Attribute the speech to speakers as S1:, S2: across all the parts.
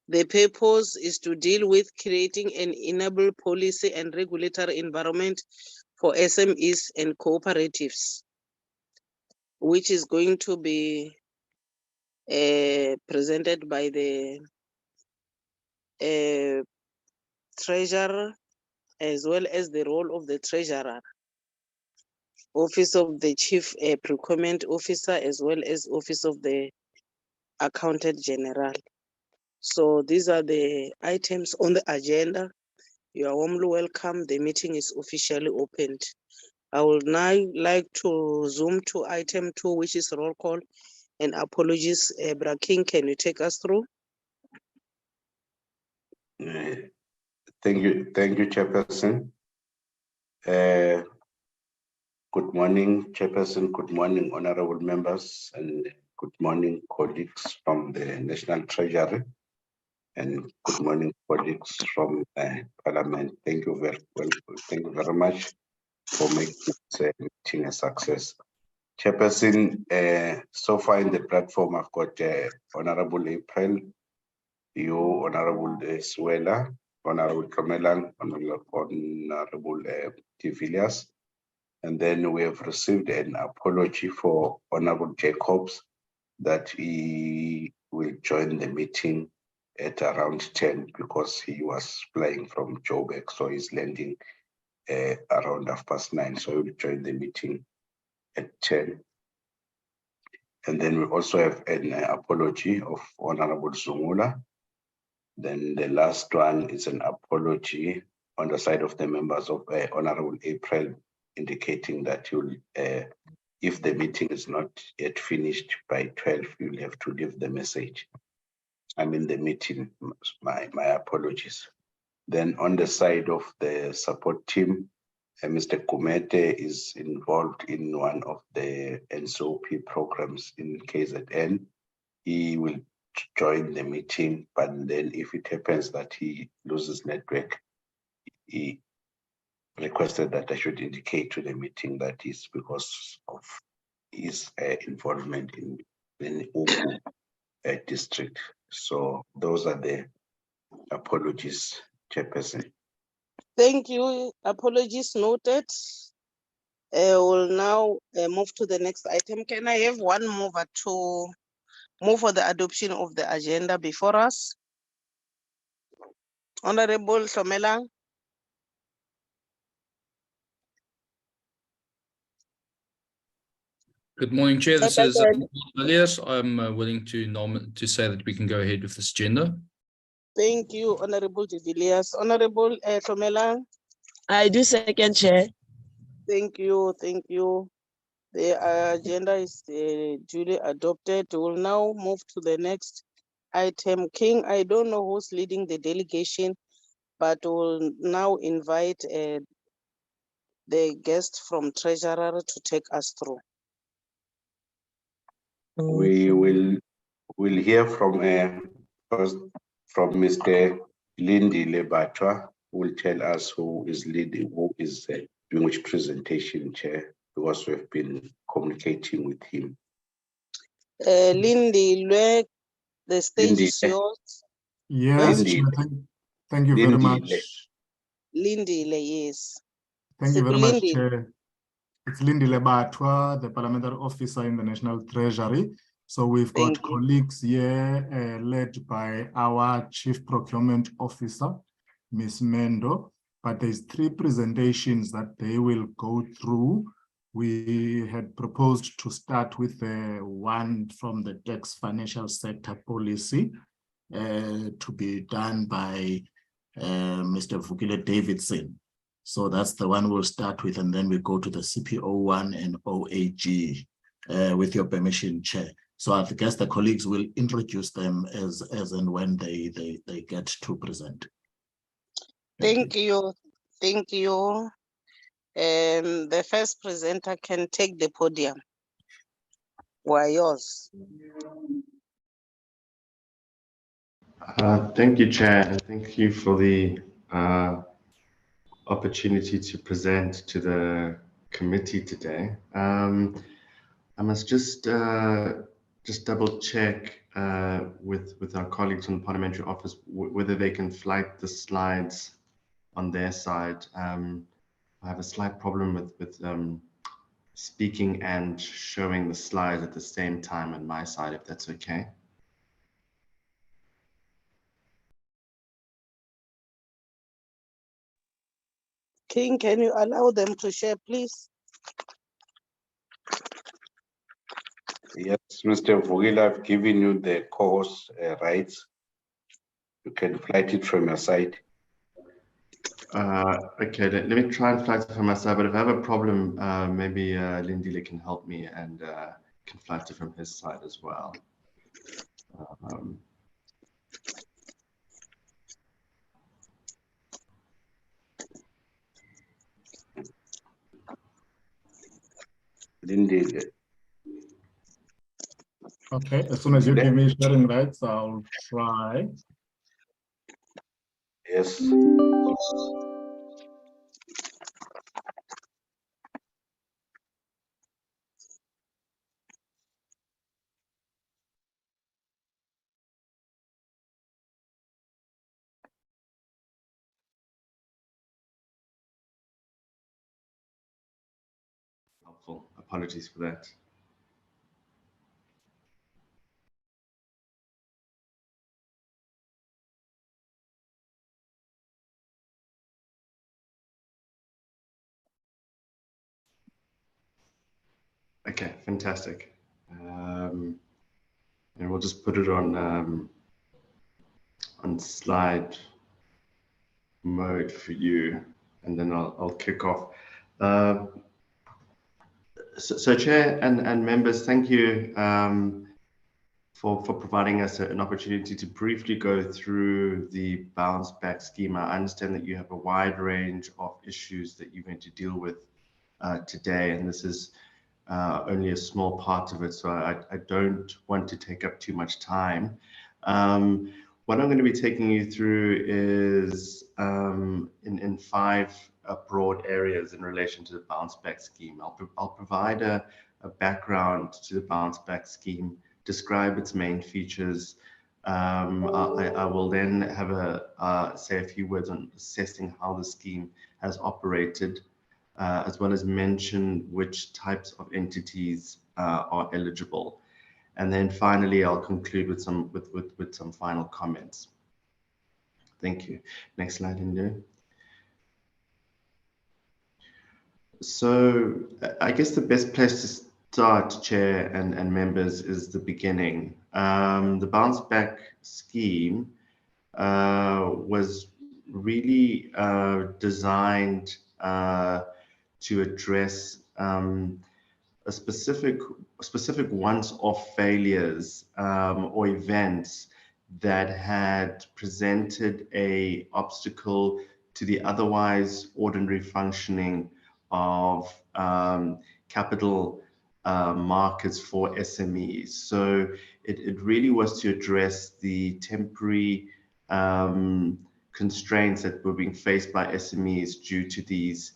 S1: The purpose is to deal with creating an enable policy and regulatory environment for SMEs and cooperatives, which is going to be presented by the treasurer, as well as the role of the treasurer, office of the chief procurement officer, as well as office of the accountant general. So these are the items on the agenda. You are warmly welcome. The meeting is officially opened. I would now like to zoom to item 2, which is roll call and apologies. Bra King, can you take us through?
S2: Thank you, Chairperson. Good morning, Chairperson. Good morning, honorable members, and good morning, colleagues from the National Treasury, and good morning, colleagues from Parliament. Thank you very much for making this meeting a success. Chairperson, so far in the platform, I've got Honorable April, you, Honorable Suela, Honorable Kamelang, Honorable de Villiers, and then we have received an apology for Honorable Jacobs that he will join the meeting at around 10 because he was flying from Joburg, so he's landing around 9:30, so he will join the meeting at 10. And then we also have an apology of Honorable Zumula. Then the last one is an apology on the side of the members of Honorable April, indicating that you'll, if the meeting is not yet finished by 12, you'll have to leave the message. I'm in the meeting, my apologies. Then on the side of the support team, Mr. Kumete is involved in one of the NSOP programs in KZN. He will join the meeting, but then if it happens that he loses network, he requested that I should indicate to the meeting that is because of his involvement in the Ugu district. So those are the apologies, Chairperson.
S1: Thank you. Apologies noted. We'll now move to the next item. Can I have one mover to move for the adoption of the agenda before us? Honorable Shomelang.
S3: Good morning, Chair. This is Villiers. I'm willing to say that we can go ahead with this agenda.
S1: Thank you, Honorable de Villiers. Honorable Shomelang.
S4: I do second, Chair.
S1: Thank you, thank you. The agenda is duly adopted. We'll now move to the next item. King, I don't know who's leading the delegation, but we'll now invite the guest from Treasurer to take us through.
S2: We will hear from Mr. Lindy Lebatwa, who will tell us who is leading, who is doing which presentation, Chair, because we've been communicating with him.
S1: Lindy, the stage is yours.
S5: Yes,
S2: Lindy.
S5: Thank you very much.
S1: Lindy, yes.
S5: Thank you very much, Chair. It's Lindy Lebatwa, the Parliamentary Officer in the National Treasury. So we've got colleagues here led by our Chief Procurement Officer, Ms. Mendo, but there's 3 presentations that they will go through. We had proposed to start with the one from the tax financial sector policy to be done by Mr. Vukile Davidson. So that's the one we'll start with, and then we go to the CPO1 and OAG with your permission, Chair. So I guess the colleagues will introduce them as and when they get to present.
S1: Thank you. Thank you. The first presenter can take the podium. We're yours.
S6: Thank you, Chair, and thank you for the opportunity to present to the committee today. I must just double check with our colleagues from the Parliamentary Office whether they can flight the slides on their side. I have a slight problem with speaking and showing the slides at the same time on my side, if that's okay.
S1: King, can you allow them to share, please?
S2: Yes, Mr. Vogel, I've given you the co-host rights. You can flight it from your side.
S6: Okay, let me try and flight it from my side, but if I have a problem, maybe Lindile can help me and can flight it from his side as well.
S2: Lindile.
S5: Okay, as soon as you give me sharing rights, I'll try.
S2: Yes.
S6: Helpful. Apologies for that. Okay, fantastic. And we'll just put it on slide mode for you, and then I'll kick off. So Chair and members, thank you for providing us an opportunity to briefly go through the bounce back scheme. I understand that you have a wide range of issues that you're going to deal with today, and this is only a small part of it, so I don't want to take up too much time. What I'm going to be taking you through is in five broad areas in relation to the bounce back scheme. I'll provide a background to the bounce back scheme, describe its main features. I will then have say a few words on assessing how the scheme has operated, as well as mention which types of entities are eligible. And then finally, I'll conclude with some final comments. Thank you. Next slide, India. So I guess the best place to start, Chair and members, is the beginning. The bounce back scheme was really designed to address a specific once-off failures or events that had presented an obstacle to the otherwise ordinary functioning of capital markets for SMEs. So it really was to address the temporary constraints that were being faced by SMEs due to these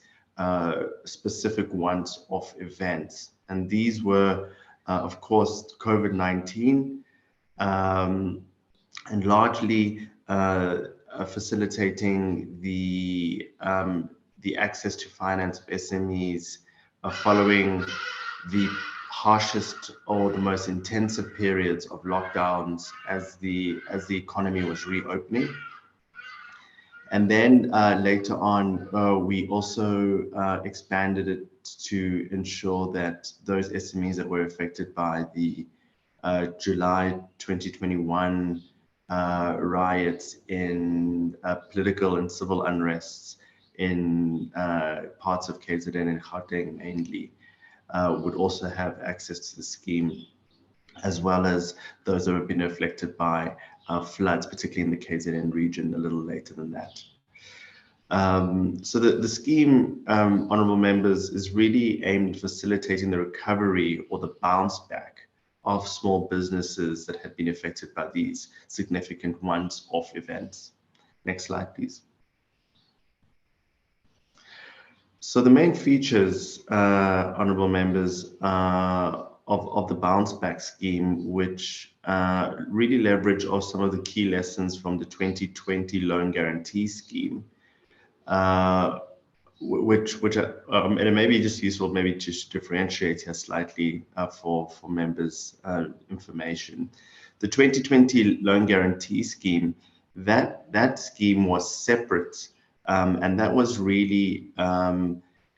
S6: specific once-off events. And these were, of course, COVID-19, and largely facilitating the access to finance of SMEs following the harshest or the most intensive periods of lockdowns as the economy was reopening. And then later on, we also expanded it to ensure that those SMEs that were affected by the July 2021 riots in political and civil unrests in parts of KZN and Gauteng mainly would also have access to the scheme, as well as those that have been affected by floods, particularly in the KZN region a little later than that. So the scheme, honourable members, is really aimed at facilitating the recovery or the bounce back of small businesses that had been affected by these significant once-off events. Next slide, please. So the main features, honourable members, of the bounce back scheme, which really leverage off some of the key lessons from the 2020 loan guarantee scheme, which and it may be just useful maybe to differentiate here slightly for members' information. The 2020 loan guarantee scheme, that scheme was separate, and that was really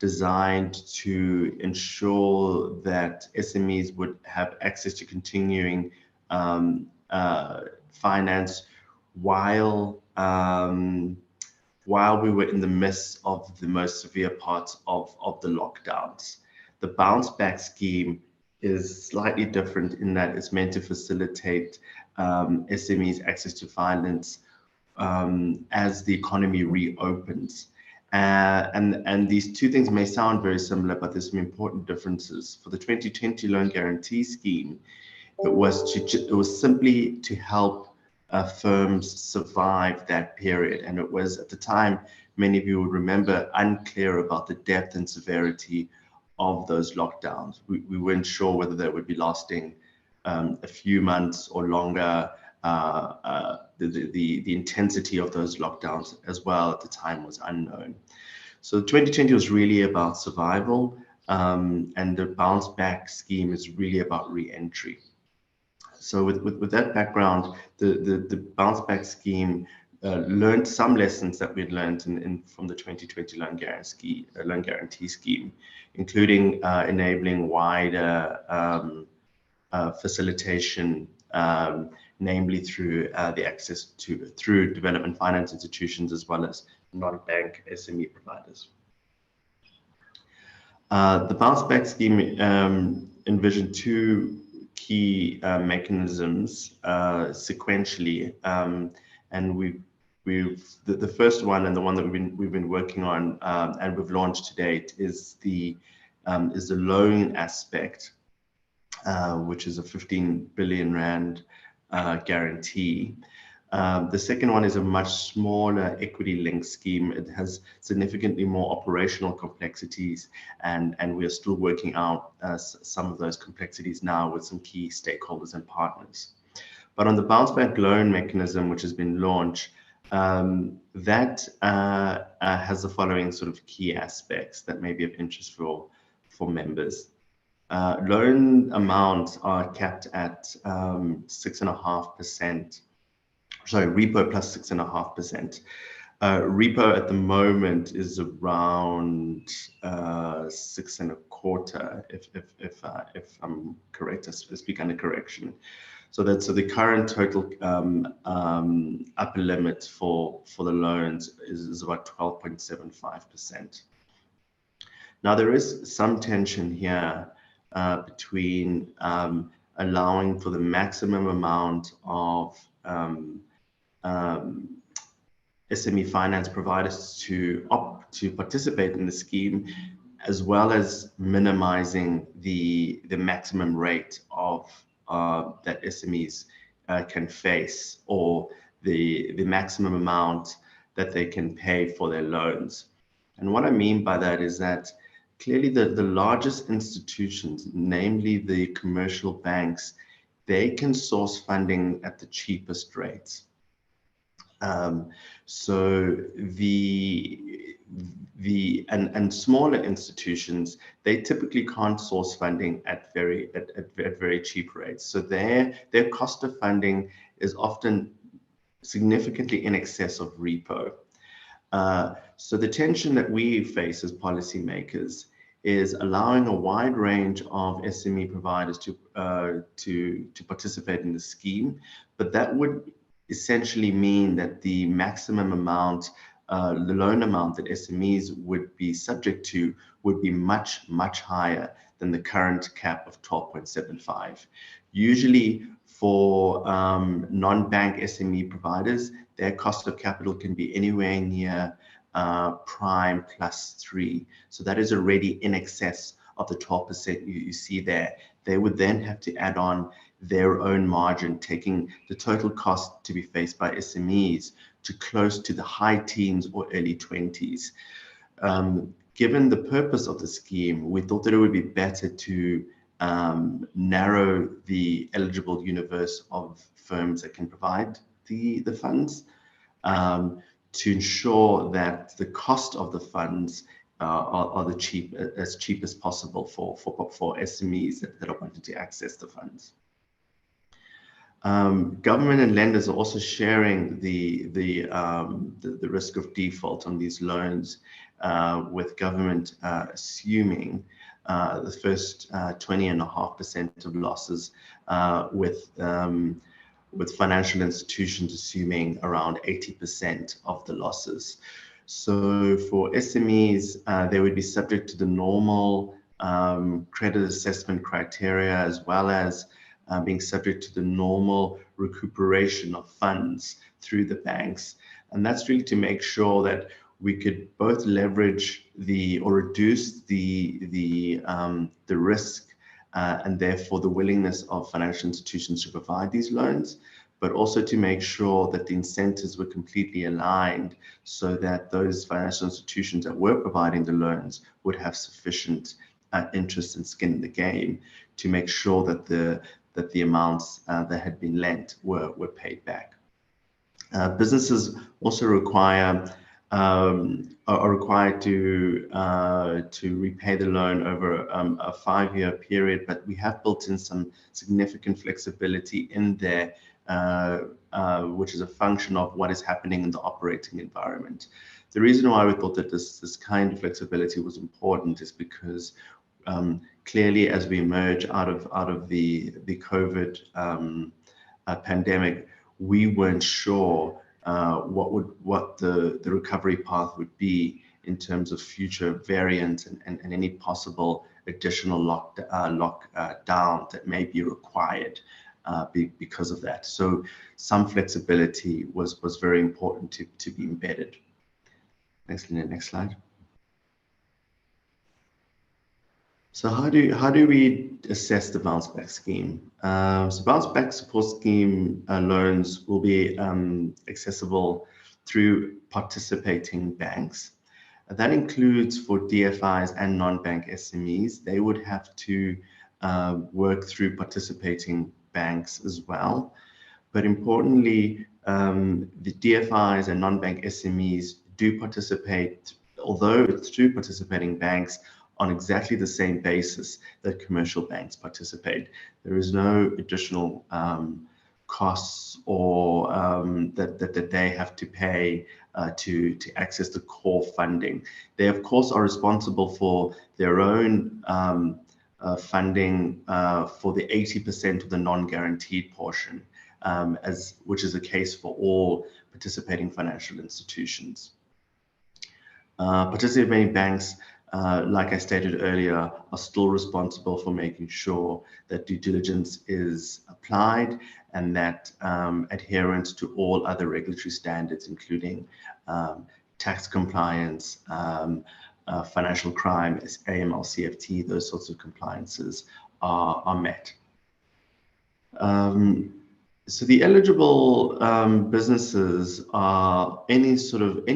S6: designed to ensure that SMEs would have access to continuing finance while we were in the midst of the most severe parts of the lockdowns. The bounce back scheme is slightly different in that it's meant to facilitate SMEs access to finance as the economy reopens. And these two things may sound very similar, but there's some important differences. For the 2020 loan guarantee scheme, it was simply to help firms survive that period. And it was, at the time, many of you would remember, unclear about the depth and severity of those lockdowns. We weren't sure whether they would be lasting a few months or longer. The intensity of those lockdowns as well at the time was unknown. So 2020 was really about survival, and the bounce back scheme is really about re-entry. So with that background, the bounce back scheme learned some lessons that we'd learned from the 2020 loan guarantee scheme, including enabling wider facilitation, namely through the access through development finance institutions as well as non-bank SME providers. The bounce back scheme envisioned two key mechanisms sequentially, and the first one, and the one that we've been working on and we've launched to date, is the loan aspect, which is a 15 billion rand guarantee. The second one is a much smaller equity-linked scheme. It has significantly more operational complexities, and we are still working out some of those complexities now with some key stakeholders and partners. But on the bounce back loan mechanism, which has been launched, that has the following sort of key aspects that may be of interest for members. Loan amounts are capped at 6.5%. Sorry, repo plus 6.5%. Repo at the moment is around 6.25%, if I'm correct. I speak under correction. So the current total upper limit for the loans is about 12.75%. Now there is some tension here between allowing for the maximum amount of SME finance providers to participate in the scheme, as well as minimizing the maximum rate of that SMEs can face, or the maximum amount that they can pay for their loans. And what I mean by that is that clearly the largest institutions, namely the commercial banks, they can source funding at the cheapest rates. So and smaller institutions, they typically can't source funding at very cheap rates. So their cost of funding is often significantly in excess of repo. So the tension that we face as policymakers is allowing a wide range of SME providers to participate in the scheme, but that would essentially mean that the maximum amount, the loan amount that SMEs would be subject to would be much higher than the current cap of 12.75. Usually for non-bank SME providers, their cost of capital can be anywhere near prime +3. So that is already in excess of the 12% you see there. They would then have to add on their own margin, taking the total cost to be faced by SMEs to close to the high teens or early 20s. Given the purpose of the scheme, we thought that it would be better to narrow the eligible universe of firms that can provide the funds, to ensure that the cost of the funds are as cheap as possible for SMEs that are wanting to access the funds. Government and lenders are also sharing the risk of default on these loans, with government assuming the first 20.5% of losses, with financial institutions assuming around 80% of the losses. So for SMEs, they would be subject to the normal credit assessment criteria, as well as being subject to the normal recuperation of funds through the banks. And that's really to make sure that we could both leverage or reduce the risk and therefore the willingness of financial institutions to provide these loans, but also to make sure that the incentives were completely aligned so that those financial institutions that were providing the loans would have sufficient interest and skin in the game to make sure that the amounts that had been lent were paid back. Businesses also are required to repay the loan over a 5-year period, but we have built in some significant flexibility in there, which is a function of what is happening in the operating environment. The reason why we thought that this kind of flexibility was important is because clearly, as we emerge out of the COVID pandemic, we weren't sure what the recovery path would be in terms of future variants and any possible additional lockdown that may be required because of that. So some flexibility was very important to be embedded. Thanks, Linda. Next slide. So how do we assess the bounce back scheme? So bounce back support scheme loans will be accessible through participating banks. That includes for DFIs and non-bank SMEs. They would have to work through participating banks as well. But importantly, the DFIs and non-bank SMEs do participate, although it's through participating banks, on exactly the same basis that commercial banks participate. There is no additional costs or that they have to pay to access the core funding. They, of course, are responsible for their own funding for the 80% of the non-guaranteed portion, which is the case for all participating financial institutions. Participating banks, like I stated earlier, are still responsible for making sure that due diligence is applied and that adherence to all other regulatory standards, including tax compliance, financial crime, AML, CFT, those sorts of compliances are met. So the eligible businesses are any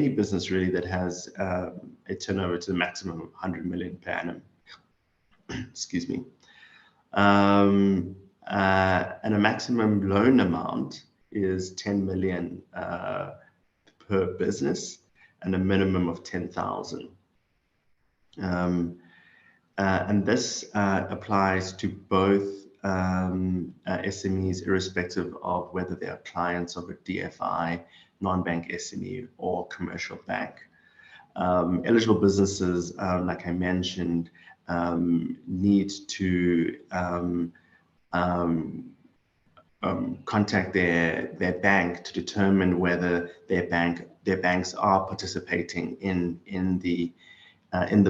S6: business really that has a turnover to the maximum of 100 million per annum. Excuse me. And a maximum loan amount is 10 million per business and a minimum of 10,000. And this applies to both SMEs, irrespective of whether they are clients of a DFI, non-bank SME, or commercial bank. Eligible businesses, like I mentioned, need to contact their bank to determine whether their banks are participating in the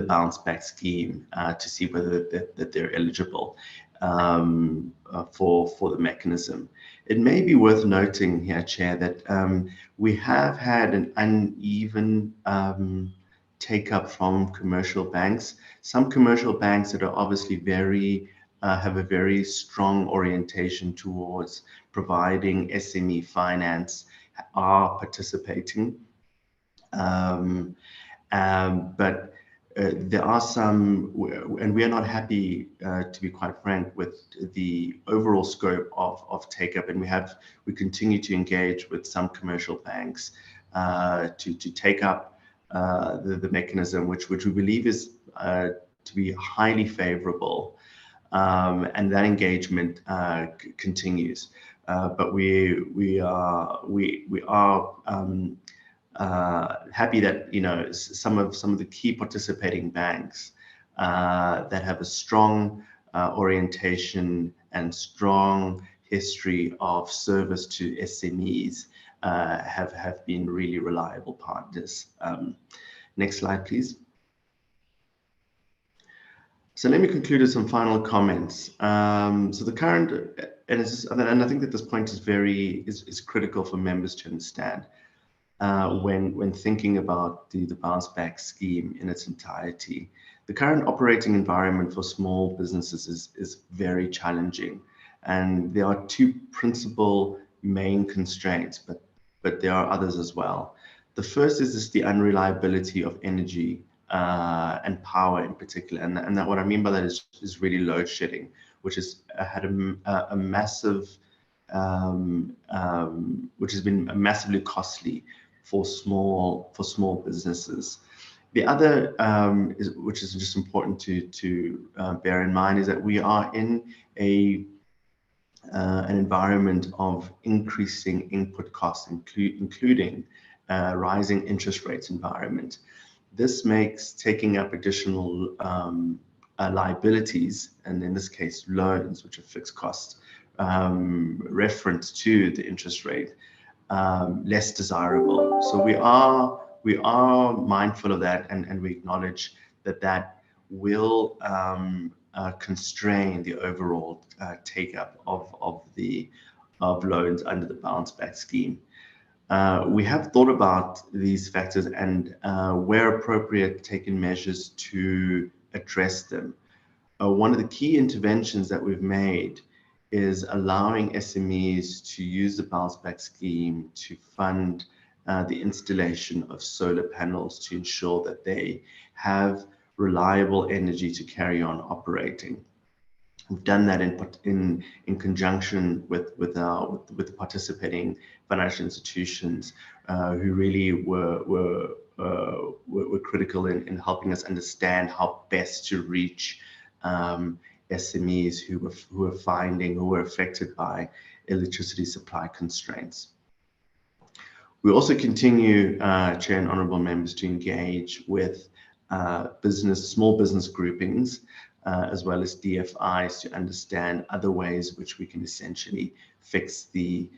S6: bounce back scheme to see whether that they're eligible for the mechanism. It may be worth noting here, Chair, that we have had an uneven take-up from commercial banks. Some commercial banks that are obviously have a very strong orientation towards providing SME finance are participating. But there are some, and we are not happy, to be quite frank, with the overall scope of take-up, and we continue to engage with some commercial banks to take up the mechanism, which we believe is to be highly favorable, and that engagement continues. But we are happy that some of the key participating banks that have a strong orientation and strong history of service to SMEs have been really reliable partners. Next slide, please. So let me conclude with some final comments. So the current, and I think that this point is critical for members to understand. When thinking about the bounce back scheme in its entirety. The current operating environment for small businesses is very challenging, and there are two principal main constraints, but there are others as well. The first is the unreliability of energy and power in particular, and that what I mean by that is really load shedding, which has had a massive, which has been massively costly for small businesses. The other, which is just important to bear in mind, is that we are in an environment of increasing input costs, including rising interest rates environment. This makes taking up additional liabilities, and in this case loans, which are fixed costs, reference to the interest rate, less desirable. So we are mindful of that, and we acknowledge that will constrain the overall take-up of loans under the bounce back scheme. We have thought about these factors and, where appropriate, taken measures to address them. One of the key interventions that we've made is allowing SMEs to use the bounce back scheme to fund the installation of solar panels to ensure that they have reliable energy to carry on operating. We've done that in conjunction with the participating financial institutions who really were critical in helping us understand how best to reach SMEs who were affected by electricity supply constraints. We also continue, Chair and honourable members, to engage with small business groupings, as well as DFIs, to understand other ways which we can essentially fix the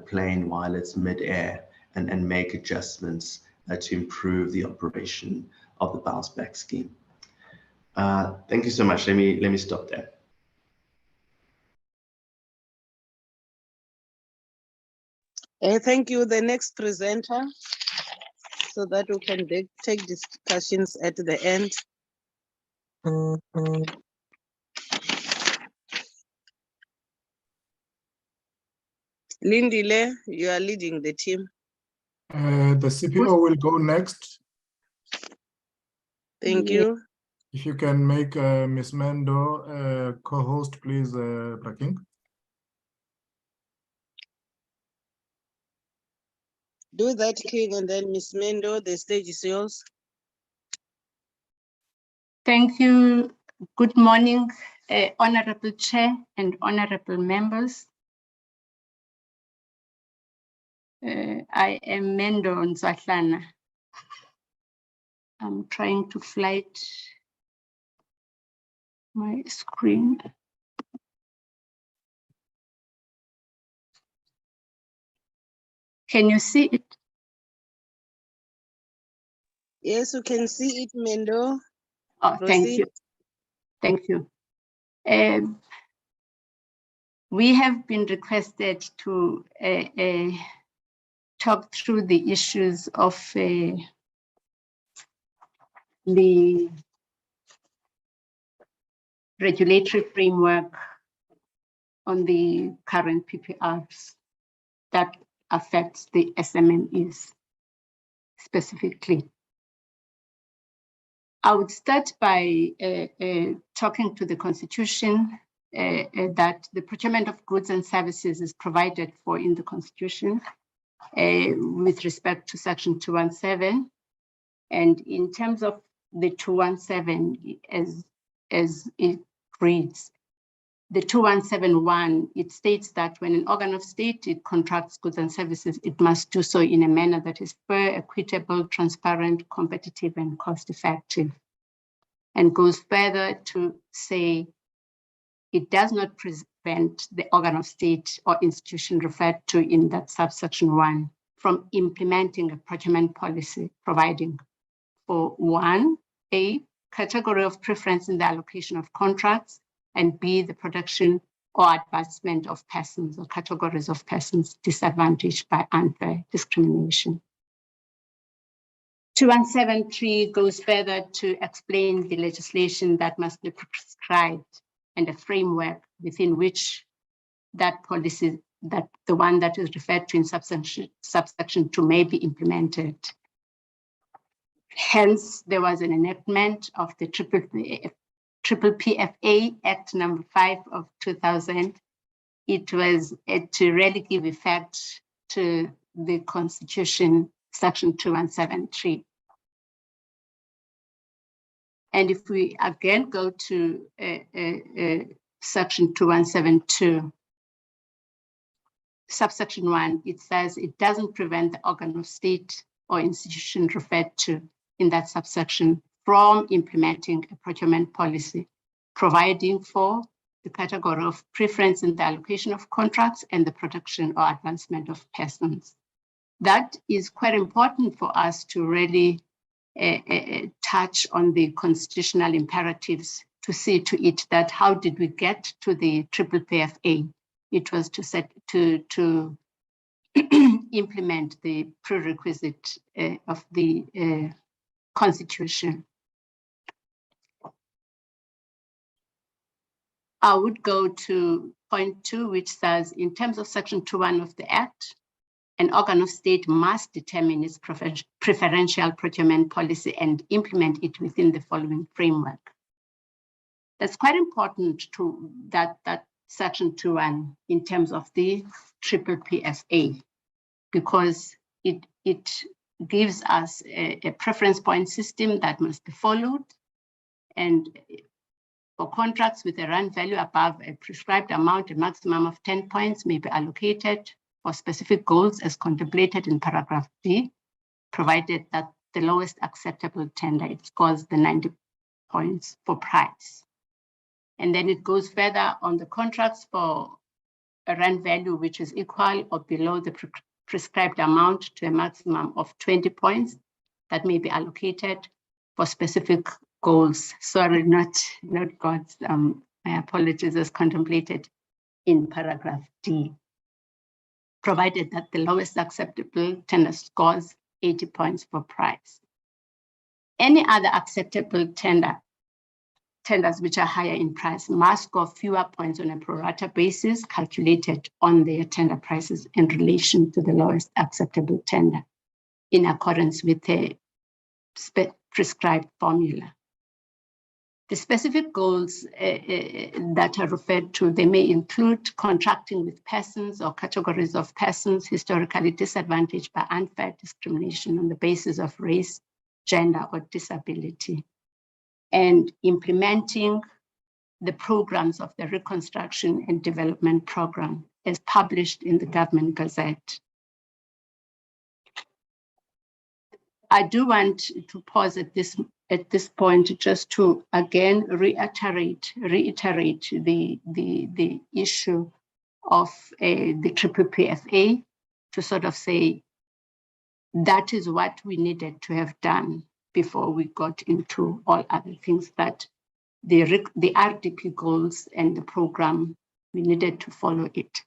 S6: plane while it's mid-air and make adjustments to improve the operation of the bounce back scheme. Thank you so much. Let me stop there.
S1: Thank you. The next presenter, so that we can take discussions at the end. Lindile, you are leading the team.
S5: The CPO will go next.
S1: Thank you.
S5: If you can make Ms. Mendo co-host, please, Braking.
S1: Do that, King, and then Ms. Mendo, the stage is yours.
S7: Thank you. Good morning, Honorable Chair and honorable members. I am Mendo Nzahlana. I'm trying to flight my screen. Can you see it?
S1: Yes, you can see it, Mendo.
S7: Oh,
S1: Proceed.
S7: thank you. Thank you. We have been requested to talk through the issues of the regulatory framework on the current PPRs that affects the SMMEs specifically. I would start by talking to the Constitution that the procurement of goods and services is provided for in the Constitution with respect to Section 217. And in terms of the 217, as it reads, the 2171, it states that when an organ of state, it contracts goods and services, it must do so in a manner that is fair, equitable, transparent, competitive, and cost-effective. And goes further to say it does not prevent the organ of state or institution referred to in that subsection 1 from implementing a procurement policy providing for 1, A, category of preference in the allocation of contracts, and B, the production or advancement of persons or categories of persons disadvantaged by unfair discrimination. 2173 goes further to explain the legislation that must be prescribed and a framework within which that policy, that the one that is referred to in subsection 2 may be implemented. Hence, there was an enactment of the Triple PFA Act number 5 of 2000. It was to really give effect to the Constitution, Section 2173. And if we again go to Section 2172, subsection 1, it says it doesn't prevent the organ of state or institution referred to in that subsection from implementing a procurement policy, providing for the category of preference in the allocation of contracts and the production or advancement of persons. That is quite important for us to really touch on the constitutional imperatives to see to it that how did we get to the Triple PFA? It was to implement the prerequisite of the Constitution. I would go to point 2, which says, in terms of Section 2.1 of the Act, an organ of state must determine its preferential procurement policy and implement it within the following framework. That's quite important to that Section 2.1 in terms of the Triple PFA, because it gives us a preference point system that must be followed, and for contracts with a rand value above a prescribed amount, a maximum of 10 points may be allocated for specific goals as contemplated in paragraph D, provided that the lowest acceptable tender, it scores the 90 points for price. And then it goes further on the contracts for a rand value which is equal or below the prescribed amount to a maximum of 20 points that may be allocated for specific goals. Sorry, not God's, my apologies, as contemplated in paragraph D, provided that the lowest acceptable tender scores 80 points for price. Any other acceptable tenders which are higher in price must score fewer points on a pro rata basis calculated on their tender prices in relation to the lowest acceptable tender in accordance with the prescribed formula. The specific goals that are referred to, they may include contracting with persons or categories of persons historically disadvantaged by unfair discrimination on the basis of race, gender, or disability, and implementing the programs of the Reconstruction and Development Program as published in the Government Gazette. I do want to pause at this point just to again reiterate the issue of the Triple PFA, to sort of say that is what we needed to have done before we got into all other things, that the RDP goals and the program, we needed to follow it.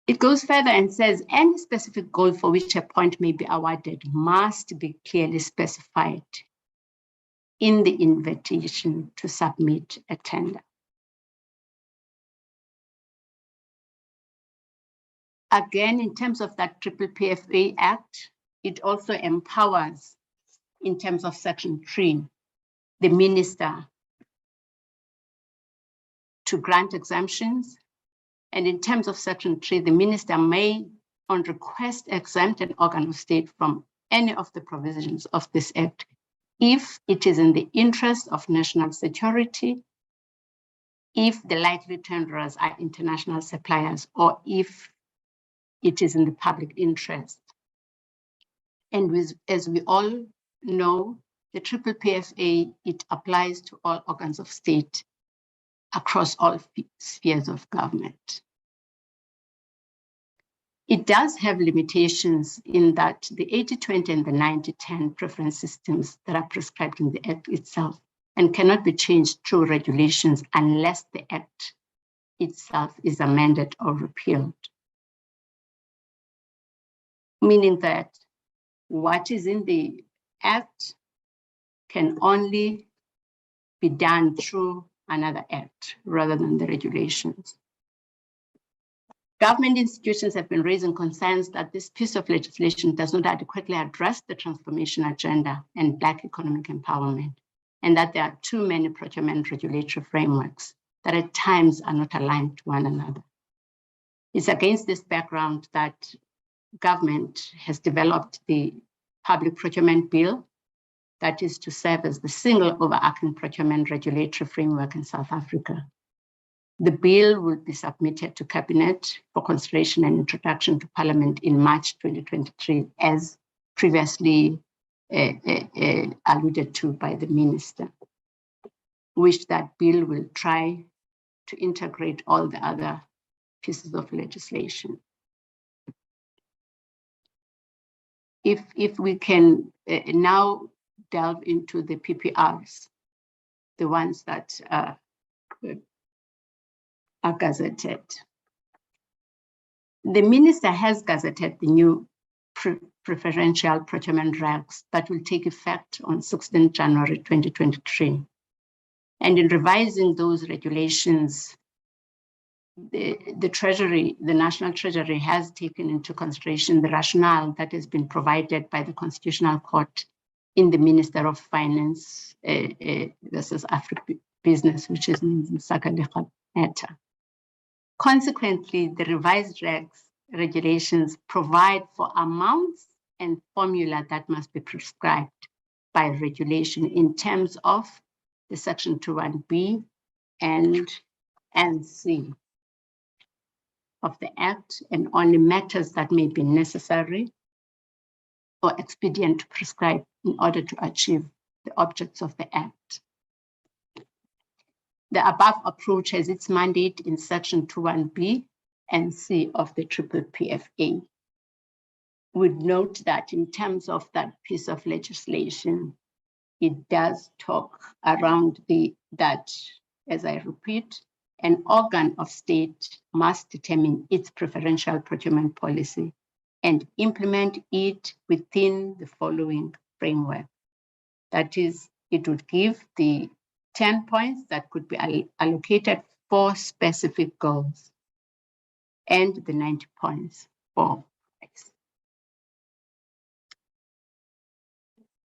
S7: It goes further and says any specific goal for which a point may be awarded must be clearly specified in the invitation to submit a tender. Again, in terms of that Triple PFA Act, it also empowers in terms of Section 3, the minister to grant exemptions. And in terms of Section 3, the minister may, on request, exempt an organ of state from any of the provisions of this Act if it is in the interest of national security, if the likely tenderers are international suppliers, or if it is in the public interest. And as we all know, the PPPFA, it applies to all organs of state across all spheres of government. It does have limitations in that the 80-20 and the 90-10 preference systems that are prescribed in the Act itself and cannot be changed through regulations unless the Act itself is amended or repealed. Meaning that what is in the Act can only be done through another Act rather than the regulations. Government institutions have been raising concerns that this piece of legislation does not adequately address the transformation agenda and Black economic empowerment, and that there are too many procurement regulatory frameworks that at times are not aligned to one another. It's against this background that government has developed the Public Procurement Bill that is to serve as the single overarching procurement regulatory framework in South Africa. The bill will be submitted to Cabinet for consideration and introduction to Parliament in March 2023, as previously alluded to by the Minister, which that bill will try to integrate all the other pieces of legislation. If we can now delve into the PPRs, the ones that are gazetted. The Minister has gazetted the new preferential procurement regs that will take effect on 16 January 2023. And in revising those regulations, the Treasury, the National Treasury, has taken into consideration the rationale that has been provided by the Constitutional Court in the Minister of Finance versus Africa Business, which is Sakalecha matter. Consequently, the revised regulations provide for amounts and formula that must be prescribed by regulation in terms of the Section 21B and C of the Act, and only matters that may be necessary or expedient to prescribe in order to achieve the objects of the Act. The above approach has its mandate in Section 21B and C of the PPPFA. We'd note that in terms of that piece of legislation, it does talk around that, as I repeat, an organ of state must determine its preferential procurement policy and implement it within the following framework. That is, it would give the 10 points that could be allocated for specific goals and the 90 points for price.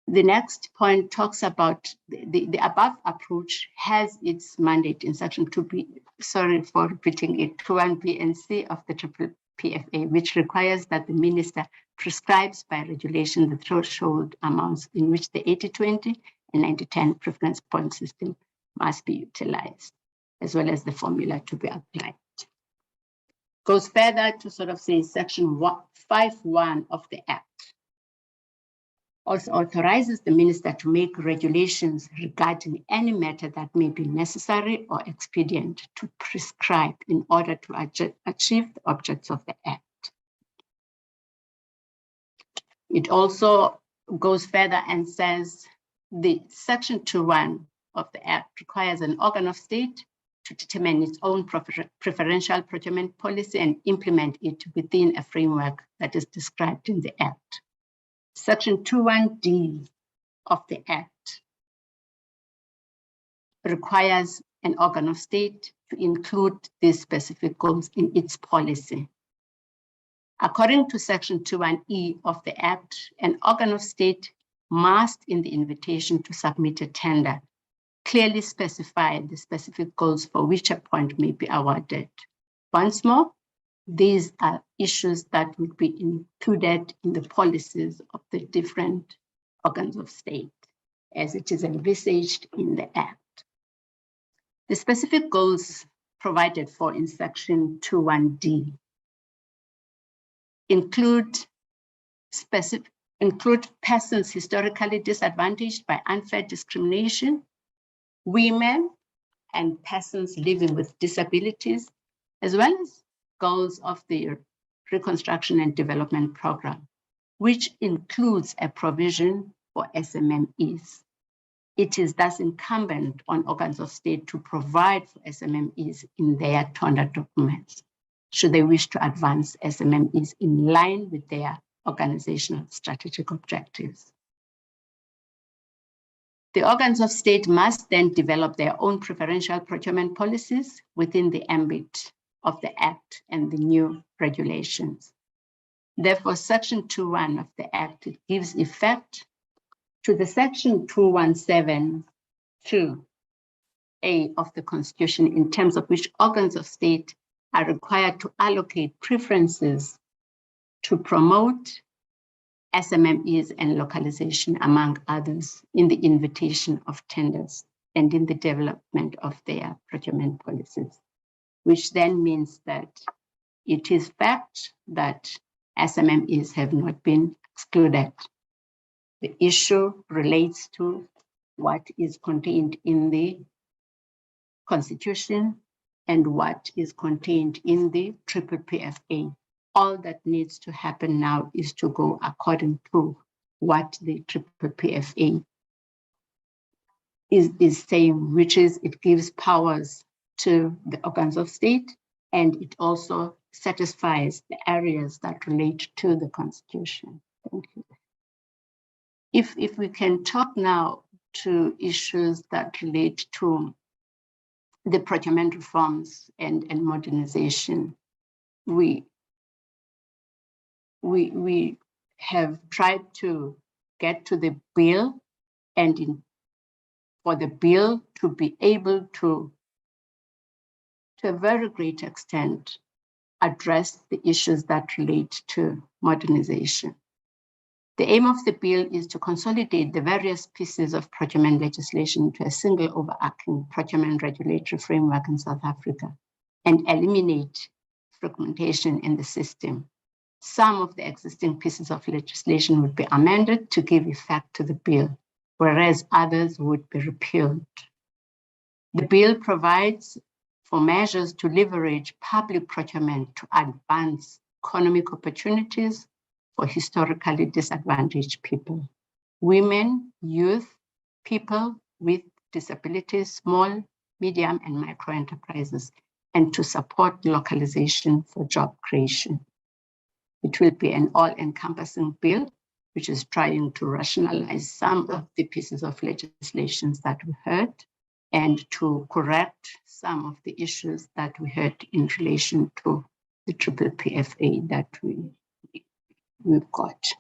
S7: The next point talks about the above approach has its mandate in Section 2B, sorry for repeating it, 21B and C of the PPPFA, which requires that the Minister prescribes by regulation the threshold amounts in which the 80-20 and 90-10 preference point system must be utilized, as well as the formula to be applied. Goes further to sort of say Section 5.1 of the Act also authorizes the Minister to make regulations regarding any matter that may be necessary or expedient to prescribe in order to achieve the objects of the Act. It also goes further and says the Section 2.1 of the Act requires an organ of state to determine its own preferential procurement policy and implement it within a framework that is described in the Act. Section 2.1D of the Act requires an organ of state to include these specific goals in its policy. According to Section 2.1E of the Act, an organ of state must, in the invitation to submit a tender, clearly specify the specific goals for which a point may be awarded. Once more, these are issues that would be included in the policies of the different organs of state as it is envisaged in the Act. The specific goals provided for in Section 21D include persons historically disadvantaged by unfair discrimination, women and persons living with disabilities, as well as goals of the Reconstruction and Development Program, which includes a provision for SMMEs. It is thus incumbent on organs of state to provide for SMMEs in their tender documents, should they wish to advance SMMEs in line with their organizational strategic objectives. The organs of state must then develop their own preferential procurement policies within the ambit of the Act and the new regulations. Therefore, Section 2.1 of the Act gives effect to the Section 217(2)(a) of the Constitution, in terms of which organs of state are required to allocate preferences to promote SMMEs and localization, among others, in the invitation of tenders and in the development of their procurement policies, which then means that it is fact that SMMEs have not been excluded. The issue relates to what is contained in the Constitution and what is contained in the PPPFA. All that needs to happen now is to go according to what the PPPFA is saying, which is it gives powers to the organs of state, and it also satisfies the areas that relate to the Constitution. Thank you. If we can talk now to issues that relate to the procurement reforms and modernization, we have tried to get to the bill, and for the bill to be able to a very great extent, address the issues that relate to modernization. The aim of the bill is to consolidate the various pieces of procurement legislation into a single overarching procurement regulatory framework in South Africa and eliminate fragmentation in the system. Some of the existing pieces of legislation would be amended to give effect to the bill, whereas others would be repealed. The bill provides for measures to leverage public procurement to advance economic opportunities for historically disadvantaged people, women, youth, people with disabilities, small, medium, and micro enterprises, and to support localization for job creation. It will be an all-encompassing bill, which is trying to rationalize some of the pieces of legislation that we heard and to correct some of the issues that we heard in relation to the PPPFA that we've got.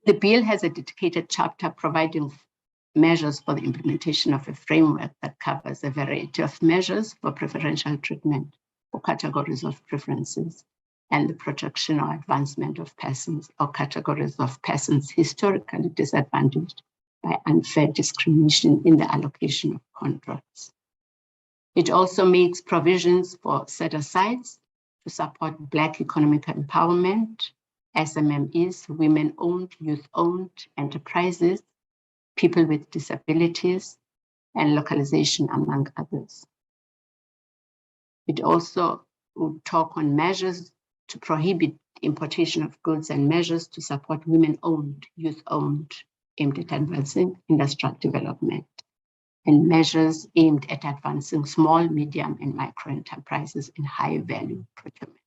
S7: The bill has a dedicated chapter providing measures for the implementation of a framework that covers a variety of measures for preferential treatment for categories of preferences and the protection or advancement of persons or categories of persons historically disadvantaged by unfair discrimination in the allocation of contracts. It also makes provisions for set-asides to support Black economic empowerment, SMMEs, women-owned, youth-owned enterprises, people with disabilities, and localization, among others. It also would talk on measures to prohibit importation of goods and measures to support women-owned, youth-owned, aimed at advancing industrial development, and measures aimed at advancing small, medium, and micro enterprises in high-value procurement,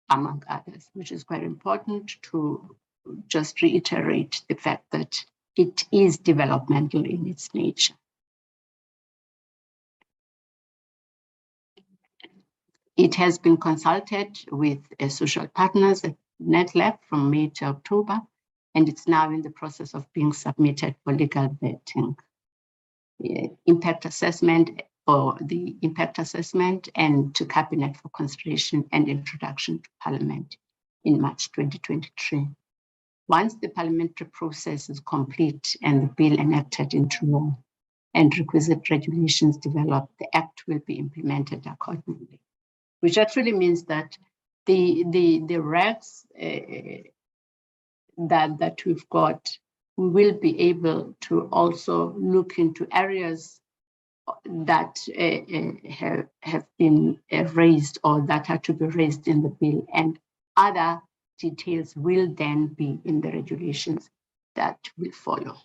S7: among others, which is quite important to just reiterate the fact that it is developmental in its nature. It has been consulted with social partners at NetLab from May to October, and it's now in the process of being submitted for legal vetting. Impact assessment or the impact assessment and to Cabinet for consideration and introduction to Parliament in March 2023. Once the parliamentary process is complete and the bill enacted into law and requisite regulations developed, the Act will be implemented accordingly, which actually means that the regs that we've got, we will be able to also look into areas that have been raised or that are to be raised in the bill, and other details will then be in the regulations that will follow.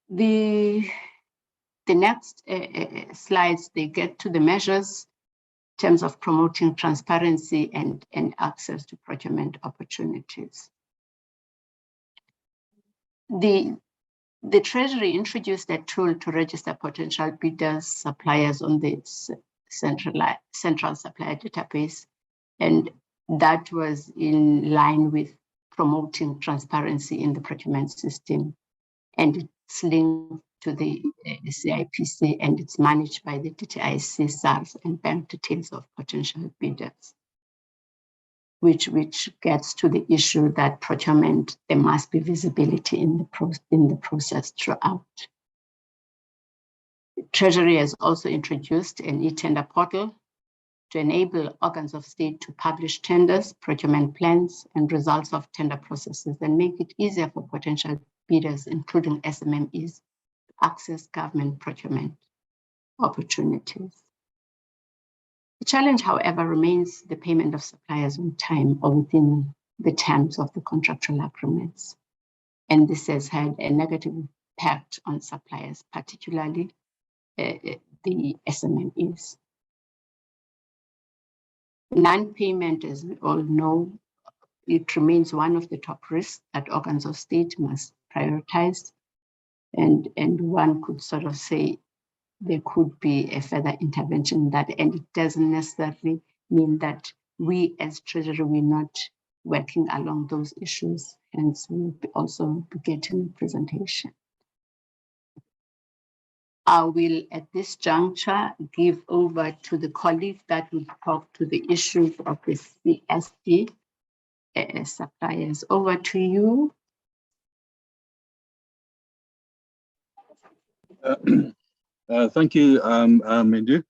S7: The next slides, they get to the measures in terms of promoting transparency and access to procurement opportunities. The Treasury introduced a tool to register potential bidders, suppliers on the central supplier database, and that was in line with promoting transparency in the procurement system, and it's linked to the CIPC, and it's managed by the DTIC, SARS, and bank details of potential bidders, which gets to the issue that procurement, there must be visibility in the process throughout. Treasury has also introduced an e-tender portal to enable organs of state to publish tenders, procurement plans, and results of tender processes, and make it easier for potential bidders, including SMMEs, to access government procurement opportunities. The challenge, however, remains the payment of suppliers on time or within the terms of the contractual agreements. And this has had a negative impact on suppliers, particularly the SMMEs. Non-payment, as we all know, it remains one of the top risks that organs of state must prioritize. And one could sort of say there could be a further intervention in that, and it doesn't necessarily mean that we as Treasury, we're not working along those issues, hence we'll also be getting a presentation. I will, at this juncture, give over to the colleague that will talk to the issues of the CSD suppliers. Over to you.
S8: Thank you, Mendu.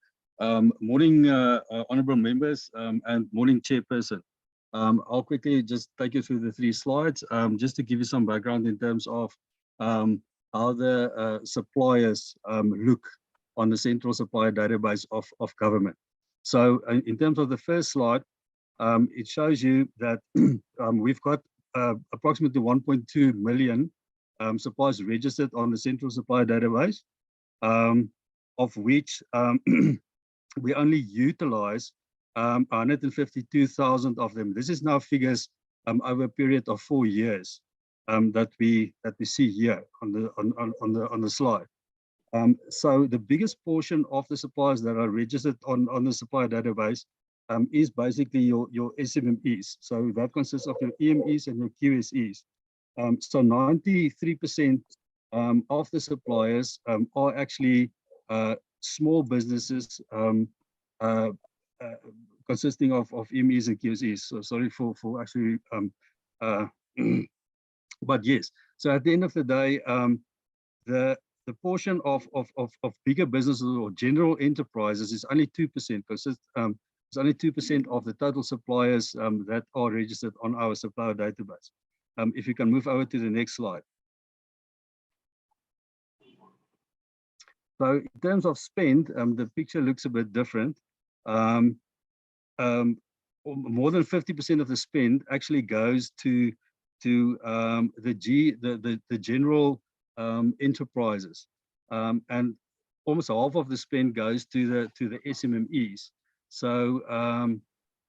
S8: Morning, honorable members, and morning, chairperson. I'll quickly just take you through the 3 slides, just to give you some background in terms of how the suppliers look on the central supplier database of government. So in terms of the first slide, it shows you that we've got approximately 1.2 million suppliers registered on the central supplier database, of which we only utilize 152,000 of them. This is now figures over a period of 4 years that we see here on the slide. So the biggest portion of the suppliers that are registered on the supplier database is basically your SMMEs. So that consists of your EMEs and your QSEs. So 93% of the suppliers are actually small businesses consisting of EMEs and QSEs. So sorry for actually, but yes. So at the end of the day, the portion of bigger businesses or general enterprises is only 2%. It's only 2% of the total suppliers that are registered on our supplier database. If you can move over to the next slide. So in terms of spend, the picture looks a bit different. More than 50% of the spend actually goes to the general enterprises, and almost half of the spend goes to the SMMEs. So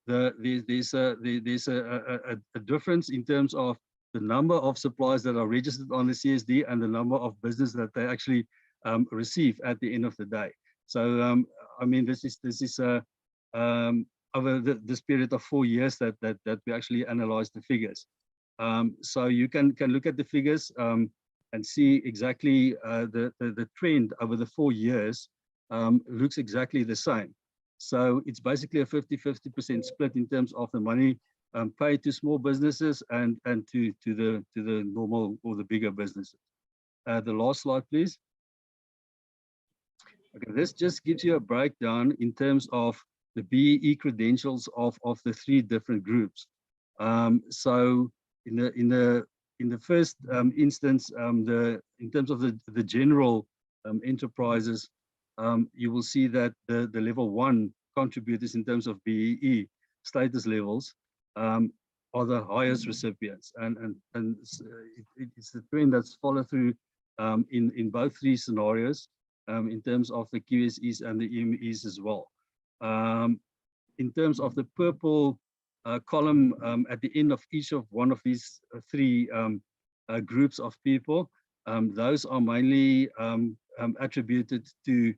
S8: there's a difference in terms of the number of suppliers that are registered on the CSD and the number of business that they actually receive at the end of the day. So I mean, this is over this period of 4 years that we actually analyzed the figures. So you can look at the figures and see exactly the trend over the 4 years looks exactly the same. So it's basically a 50-50% split in terms of the money paid to small businesses and to the normal or the bigger businesses. The last slide, please. Okay, this just gives you a breakdown in terms of the BEE credentials of the 3 different groups. So in the first instance, in terms of the general enterprises, you will see that the level 1 contributors in terms of BEE status levels are the highest recipients, and it's the trend that's followed through in both 3 scenarios in terms of the QSEs and the EMEs as well. In terms of the purple column at the end of each of one of these 3 groups of people, those are mainly attributed to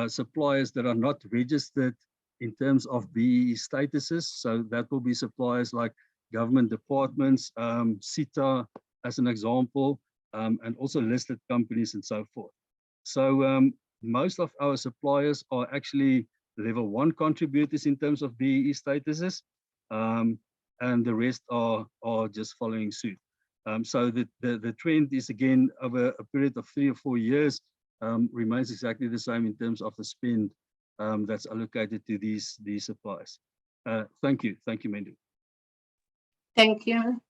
S8: suppliers that are not registered in terms of BEE statuses. So that will be suppliers like government departments, CITA as an example, and also listed companies and so forth. So most of our suppliers are actually level 1 contributors in terms of BEE statuses, and the rest are just following suit. So the trend is, again, over a period of 3 or 4 years, remains exactly the same in terms of the spend that's allocated to these suppliers. Thank you, Mendu.
S7: Thank you.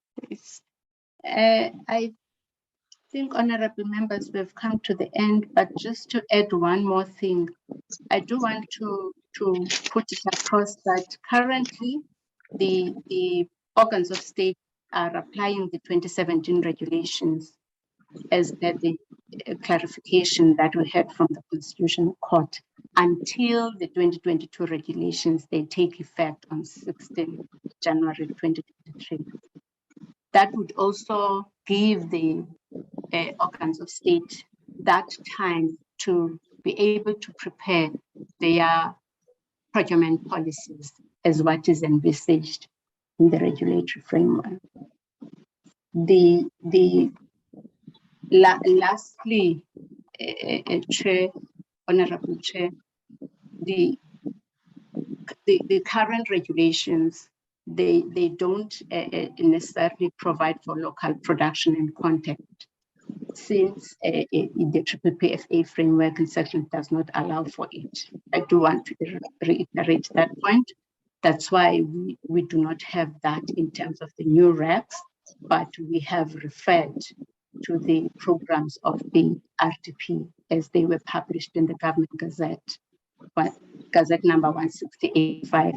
S7: I think, honorable members, we've come to the end, but just to add one more thing, I do want to put it across that currently the organs of state are applying the 2017 regulations as per the clarification that we had from the Constitutional Court until the 2022 regulations, they take effect on 16 January 2023. That would also give the organs of state that time to be able to prepare their procurement policies as what is envisaged in the regulatory framework. Lastly, Chair, Honorable Chair, the current regulations, they don't necessarily provide for local production and contact, since the PPPFA framework and section does not allow for it. I do want to reiterate that point. That's why we do not have that in terms of the new regs, but we have referred to the programs of the RTP as they were published in the Government Gazette, Gazette number 168.5.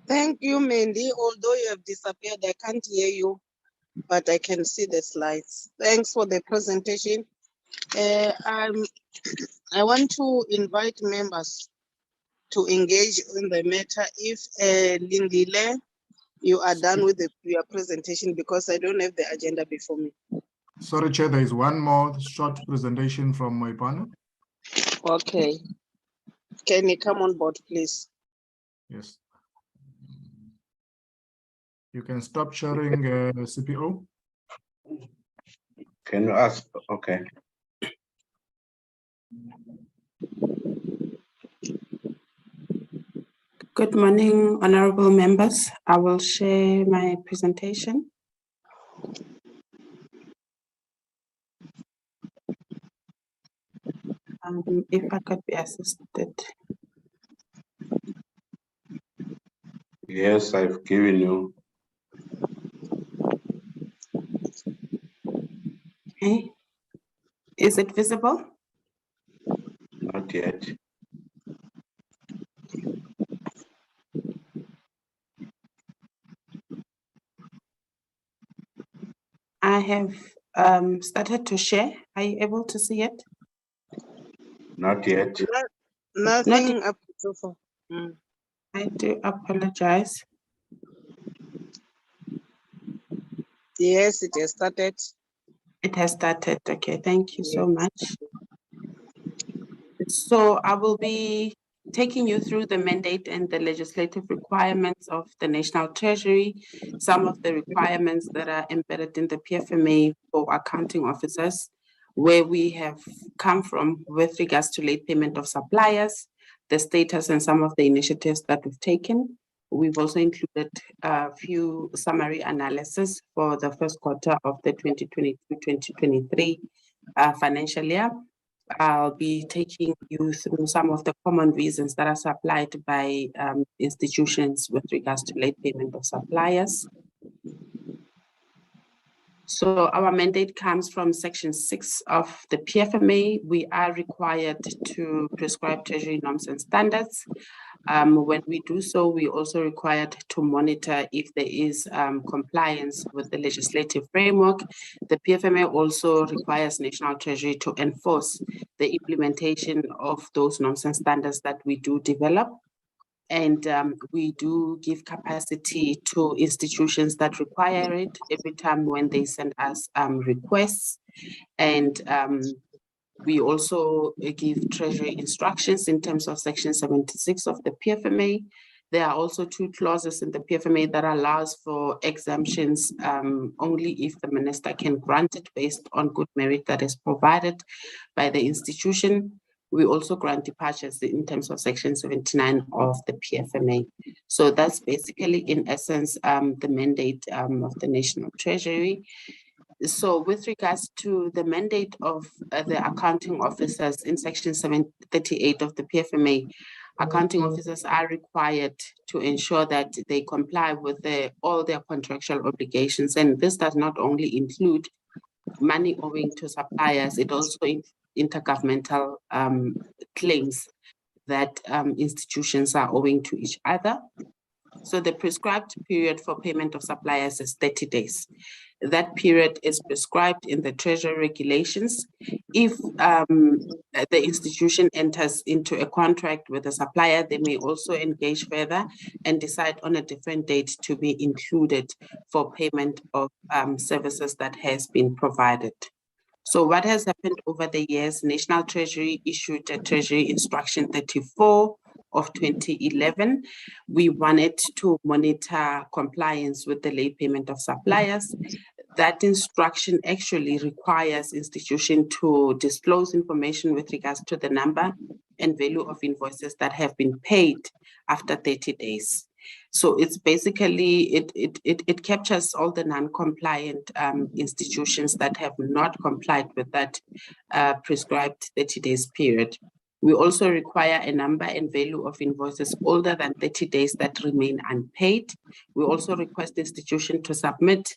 S1: Thank you, Mandy. Although you have disappeared, I can't hear you, but I can see the slides. Thanks for the presentation. I want to invite members to engage in the matter. If Lindile, you are done with your presentation, because I don't have the agenda before me.
S5: Sorry, Chair, there is one more short presentation from my panel.
S1: Okay. Can you come on board, please?
S5: Yes. You can stop sharing CPO.
S2: Can you ask? Okay.
S9: Good morning, honorable members. I will share my presentation. If I could be assisted.
S2: Yes, I've given you.
S9: Okay. Is it visible?
S2: Not yet.
S9: I have started to share. Are you able to see it?
S2: Not yet.
S1: Nothing up to so far.
S9: I do apologize.
S1: Yes, it has started.
S9: It has started. Okay, thank you so much. So I will be taking you through the mandate and the legislative requirements of the National Treasury, some of the requirements that are embedded in the PFMA for accounting officers, where we have come from with regards to late payment of suppliers, the status and some of the initiatives that we've taken. We've also included a few summary analysis for the first quarter of the 2022-2023 financial year. I'll be taking you through some of the common reasons that are supplied by institutions with regards to late payment of suppliers. So our mandate comes from Section 6 of the PFMA. We are required to prescribe Treasury norms and standards. When we do so, we also required to monitor if there is compliance with the legislative framework. The PFMA also requires National Treasury to enforce the implementation of those norms and standards that we do develop. And we do give capacity to institutions that require it every time when they send us requests. And we also give Treasury instructions in terms of Section 76 of the PFMA. There are also 2 clauses in the PFMA that allows for exemptions only if the minister can grant it based on good merit that is provided by the institution. We also grant departures in terms of Section 79 of the PFMA. So that's basically, in essence, the mandate of the National Treasury. So with regards to the mandate of the accounting officers in Section 738 of the PFMA, accounting officers are required to ensure that they comply with all their contractual obligations. And this does not only include money owing to suppliers, it also includes intergovernmental claims that institutions are owing to each other. So the prescribed period for payment of suppliers is 30 days. That period is prescribed in the Treasury regulations. If the institution enters into a contract with a supplier, they may also engage further and decide on a different date to be included for payment of services that has been provided. So what has happened over the years, National Treasury issued a Treasury Instruction 34 of 2011. We wanted to monitor compliance with the late payment of suppliers. That instruction actually requires institution to disclose information with regards to the number and value of invoices that have been paid after 30 days. So it's basically, it captures all the non-compliant institutions that have not complied with that prescribed 30 days period. We also require a number and value of invoices older than 30 days that remain unpaid. We also request the institution to submit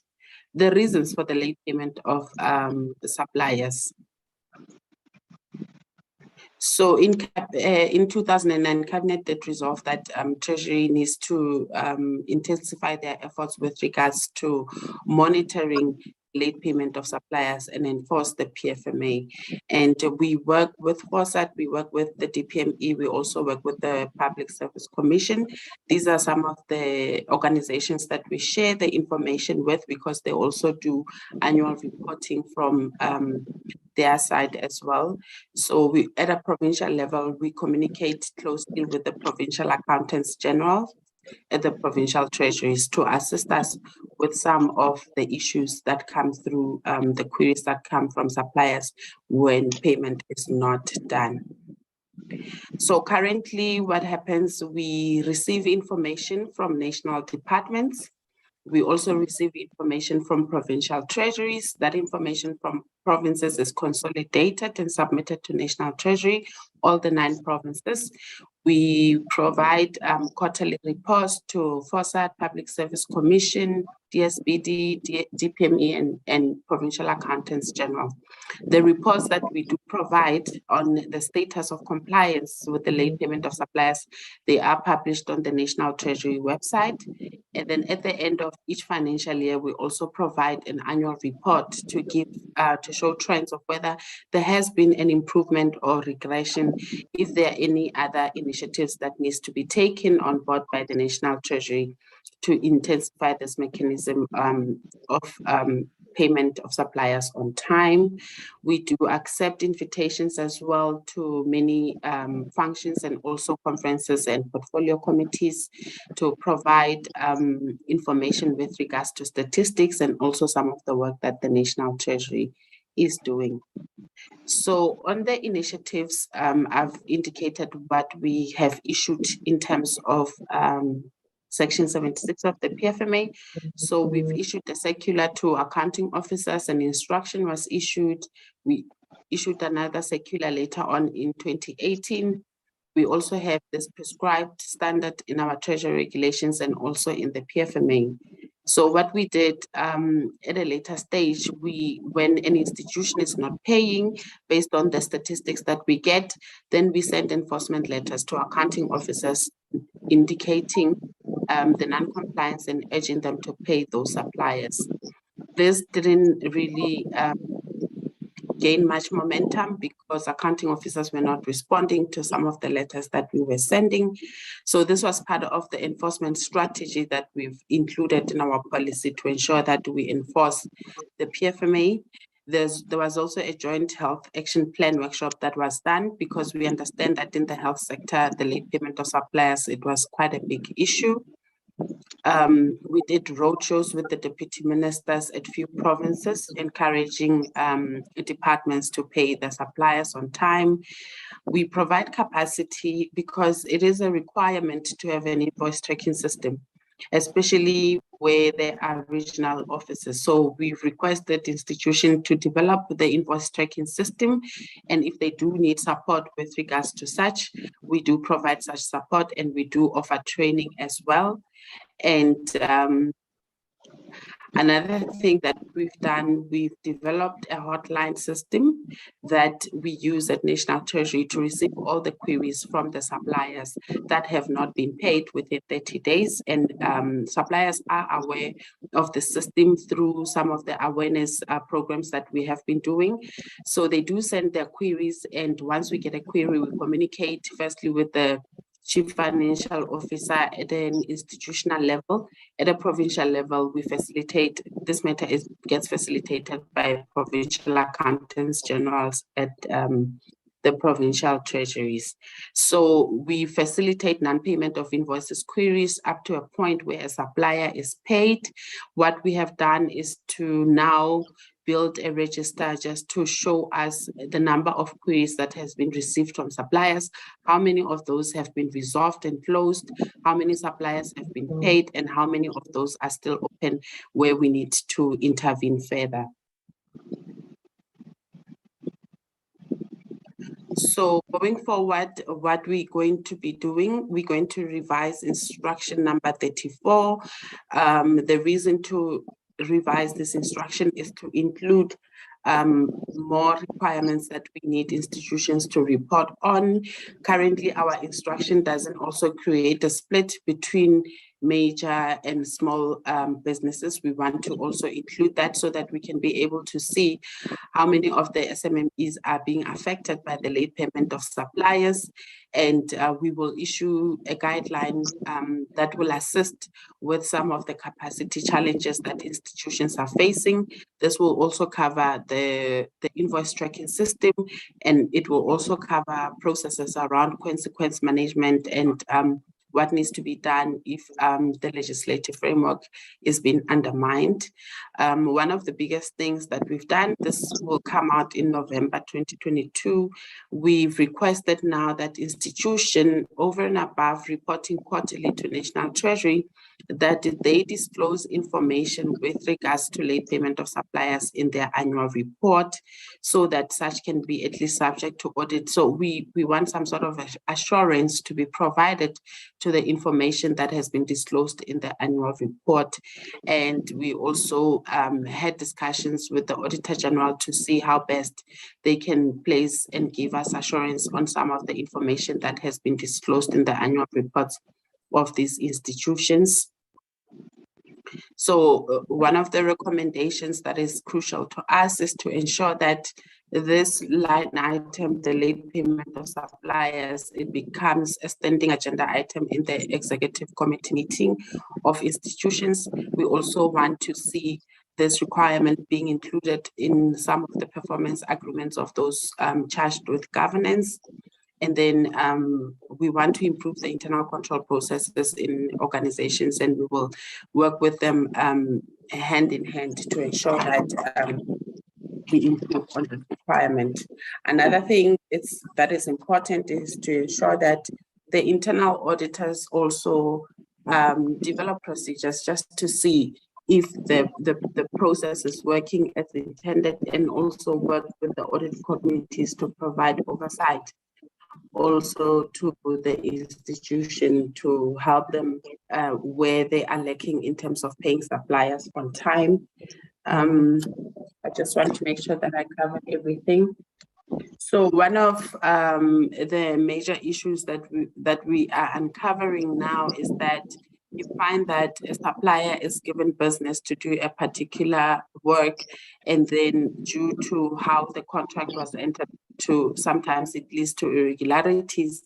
S9: the reasons for the late payment of the suppliers. So in 2009, Cabinet did resolve that Treasury needs to intensify their efforts with regards to monitoring late payment of suppliers and enforce the PFMA. And we work with FOSAT, we work with the DPME, we also work with the Public Service Commission. These are some of the organizations that we share the information with because they also do annual reporting from their side as well. So we, at a provincial level, we communicate closely with the Provincial Accountants General at the provincial treasuries to assist us with some of the issues that come through, the queries that come from suppliers when payment is not done. So currently what happens, we receive information from national departments. We also receive information from provincial treasuries. That information from provinces is consolidated and submitted to National Treasury, all the 9 provinces. We provide quarterly reports to FOSAT, Public Service Commission, DSBD, DPME, and Provincial Accountants General. The reports that we do provide on the status of compliance with the late payment of suppliers, they are published on the National Treasury website. And then at the end of each financial year, we also provide an annual report to give to show trends of whether there has been an improvement or regression, if there are any other initiatives that needs to be taken on board by the National Treasury to intensify this mechanism of payment of suppliers on time. We do accept invitations as well to many functions and also conferences and portfolio committees to provide information with regards to statistics and also some of the work that the National Treasury is doing. So on the initiatives, I've indicated what we have issued in terms of Section 76 of the PFMA. So we've issued a circular to accounting officers, and instruction was issued. We issued another circular later on in 2018. We also have this prescribed standard in our Treasury regulations and also in the PFMA. So what we did at a later stage, when an institution is not paying based on the statistics that we get, then we send enforcement letters to accounting officers indicating the non-compliance and urging them to pay those suppliers. This didn't really gain much momentum because accounting officers were not responding to some of the letters that we were sending. So this was part of the enforcement strategy that we've included in our policy to ensure that we enforce the PFMA. There was also a joint health action plan workshop that was done because we understand that in the health sector, the late payment of suppliers, it was quite a big issue. We did roadshows with the deputy ministers at few provinces, encouraging departments to pay their suppliers on time. We provide capacity because it is a requirement to have an invoice tracking system, especially where there are regional offices. So we've requested institutions to develop the invoice tracking system. And if they do need support with regards to such, we do provide such support and we do offer training as well. And another thing that we've done, we've developed a hotline system that we use at National Treasury to receive all the queries from the suppliers that have not been paid within 30 days. And suppliers are aware of the system through some of the awareness programs that we have been doing. So they do send their queries, and once we get a query, we communicate firstly with the Chief Financial Officer at an institutional level. At a provincial level, we facilitate, this matter gets facilitated by provincial accountants generals at the provincial treasuries. So we facilitate non-payment of invoices queries up to a point where a supplier is paid. What we have done is to now build a register just to show us the number of queries that has been received from suppliers, how many of those have been resolved and closed, how many suppliers have been paid, and how many of those are still open where we need to intervene further. So going forward, what we're going to be doing, we're going to revise instruction number 34. The reason to revise this instruction is to include more requirements that we need institutions to report on. Currently, our instruction doesn't also create a split between major and small businesses. We want to also include that so that we can be able to see how many of the SMMEs are being affected by the late payment of suppliers. And we will issue a guideline that will assist with some of the capacity challenges that institutions are facing. This will also cover the invoice tracking system, and it will also cover processes around consequence management and what needs to be done if the legislative framework is being undermined. One of the biggest things that we've done, this will come out in November 2022, we've requested now that institution over and above reporting quarterly to National Treasury, that they disclose information with regards to late payment of suppliers in their annual report, so that such can be at least subject to audit. So we want some sort of assurance to be provided to the information that has been disclosed in the annual report. And we also had discussions with the Auditor General to see how best they can place and give us assurance on some of the information that has been disclosed in the annual reports of these institutions. So one of the recommendations that is crucial to us is to ensure that this line item, the late payment of suppliers, it becomes a standing agenda item in the executive committee meeting of institutions. We also want to see this requirement being included in some of the performance agreements of those charged with governance. And then we want to improve the internal control processes in organizations, and we will work with them hand in hand to ensure that we improve on the requirement. Another thing that is important is to ensure that the internal auditors also develop procedures just to see if the process is working as intended, and also work with the audit committees to provide oversight also to the institution to help them where they are lacking in terms of paying suppliers on time. I just want to make sure that I cover everything. So one of the major issues that we are uncovering now is that you find that a supplier is given business to do a particular work, and then due to how the contract was entered to, sometimes it leads to irregularities.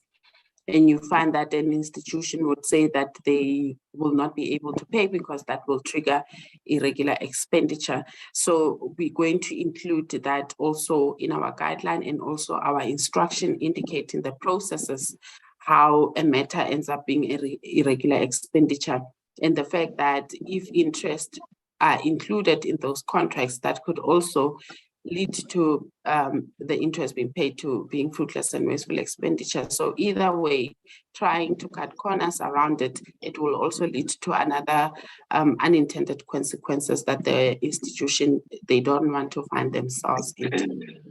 S9: And you find that an institution would say that they will not be able to pay because that will trigger irregular expenditure. So we're going to include that also in our guideline, and also our instruction indicating the processes, how a matter ends up being irregular expenditure. And the fact that if interest are included in those contracts, that could also lead to the interest being paid to being fruitless and wasteful expenditure. So either way, trying to cut corners around it, it will also lead to another unintended consequences that the institution, they don't want to find themselves in.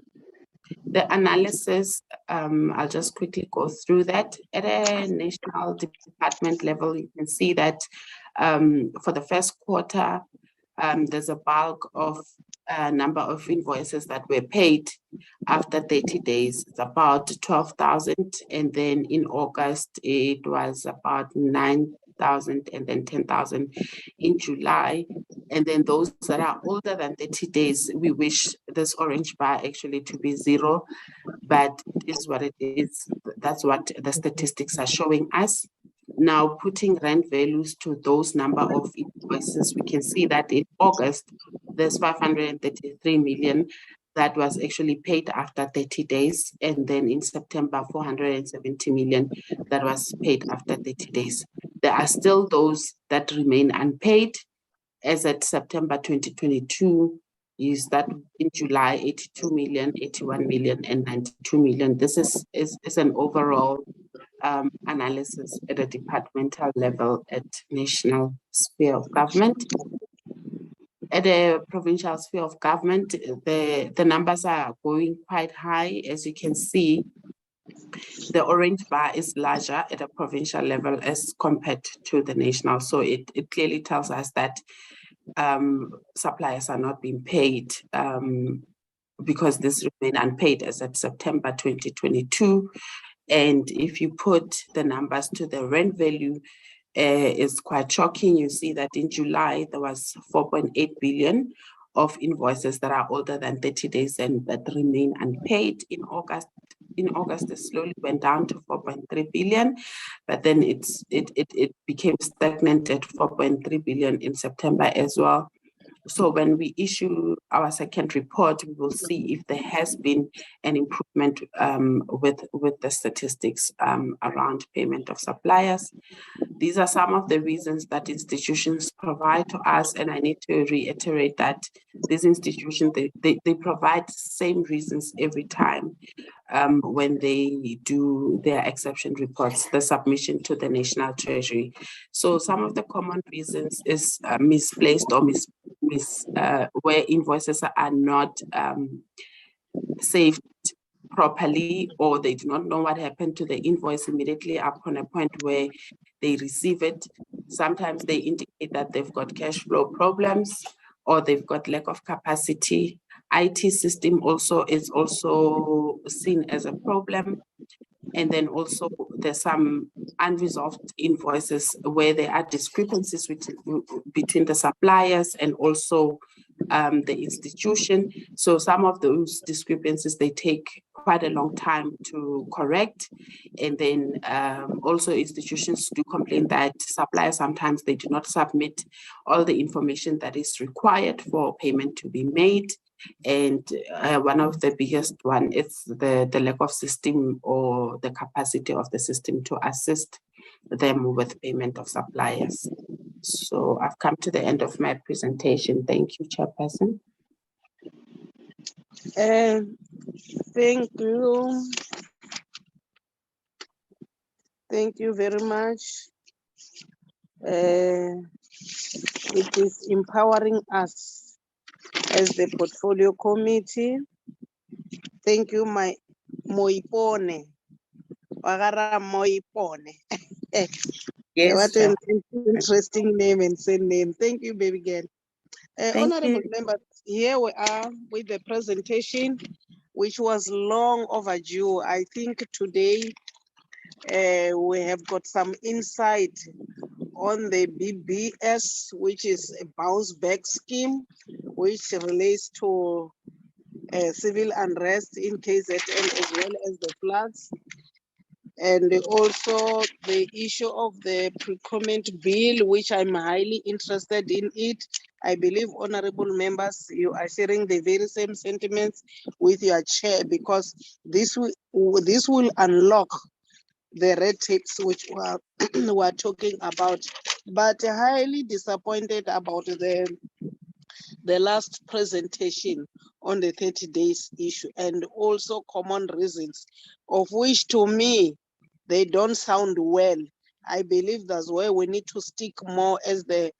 S9: The analysis, I'll just quickly go through that. At a national department level, you can see that for the first quarter, there's a bulk of number of invoices that were paid after 30 days. It's about 12,000. And then in August, it was about 9,000, and then 10,000 in July. And then those that are older than 30 days, we wish this orange bar actually to be 0, but it is what it is. That's what the statistics are showing us. Now, putting rent values to those number of invoices, we can see that in August, there's 533 million that was actually paid after 30 days. And then in September, 470 million that was paid after 30 days. There are still those that remain unpaid. As at September 2022, is that in July, 82 million, 81 million, and 92 million. This is an overall analysis at a departmental level at national sphere of government. At a provincial sphere of government, the numbers are going quite high. As you can see, the orange bar is larger at a provincial level as compared to the national. So it clearly tells us that suppliers are not being paid because this remain unpaid as at September 2022. And if you put the numbers to the rent value, it's quite shocking. You see that in July, there was 4.8 billion of invoices that are older than 30 days and that remain unpaid. In August, it slowly went down to 4.3 billion, but then it became stagnant at 4.3 billion in September as well. So when we issue our second report, we will see if there has been an improvement with the statistics around payment of suppliers. These are some of the reasons that institutions provide to us, and I need to reiterate that these institutions, they provide the same reasons every time when they do their exception reports, the submission to the National Treasury. So some of the common reasons is misplaced or where invoices are not saved properly, or they do not know what happened to the invoice immediately upon a point where they receive it. Sometimes they indicate that they've got cash flow problems or they've got lack of capacity. IT system is also seen as a problem. And then also there's some unresolved invoices where there are discrepancies between the suppliers and also the institution. So some of those discrepancies, they take quite a long time to correct. And then also institutions do complain that suppliers sometimes they do not submit all the information that is required for payment to be made. And one of the biggest one is the lack of system or the capacity of the system to assist them with payment of suppliers. So I've come to the end of my presentation. Thank you, Chairperson.
S1: Thank you. Thank you very much. It is empowering us as the portfolio committee. Thank you, my Moipone. Wagara Moipone.
S9: Yes,
S1: What an interesting name and surname. Thank you, baby girl. Honorable members, here we are with the presentation, which was long overdue. I think today we have got some insight on the BBS, which is a bounce back scheme, which relates to civil unrest in KZN as well as the floods. And also the issue of the procurement bill, which I'm highly interested in it. I believe, honorable members, you are sharing the very same sentiments with your chair, because this will unlock the red tapes which we're talking about. But highly disappointed about the last presentation on the 30 days issue, and also common reasons, of which to me, they don't sound well. I believe that's where we need to stick more as the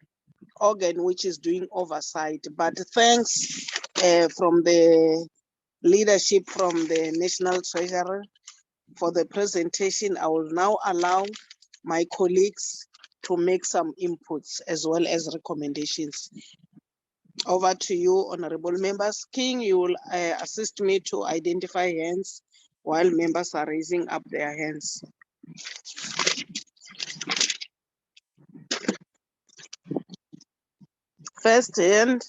S1: organ which is doing oversight. But thanks from the leadership from the National Treasury for the presentation. I will now allow my colleagues to make some inputs as well as recommendations. Over to you, honorable members. King, you will assist me to identify hands while members are raising up their hands. First hand.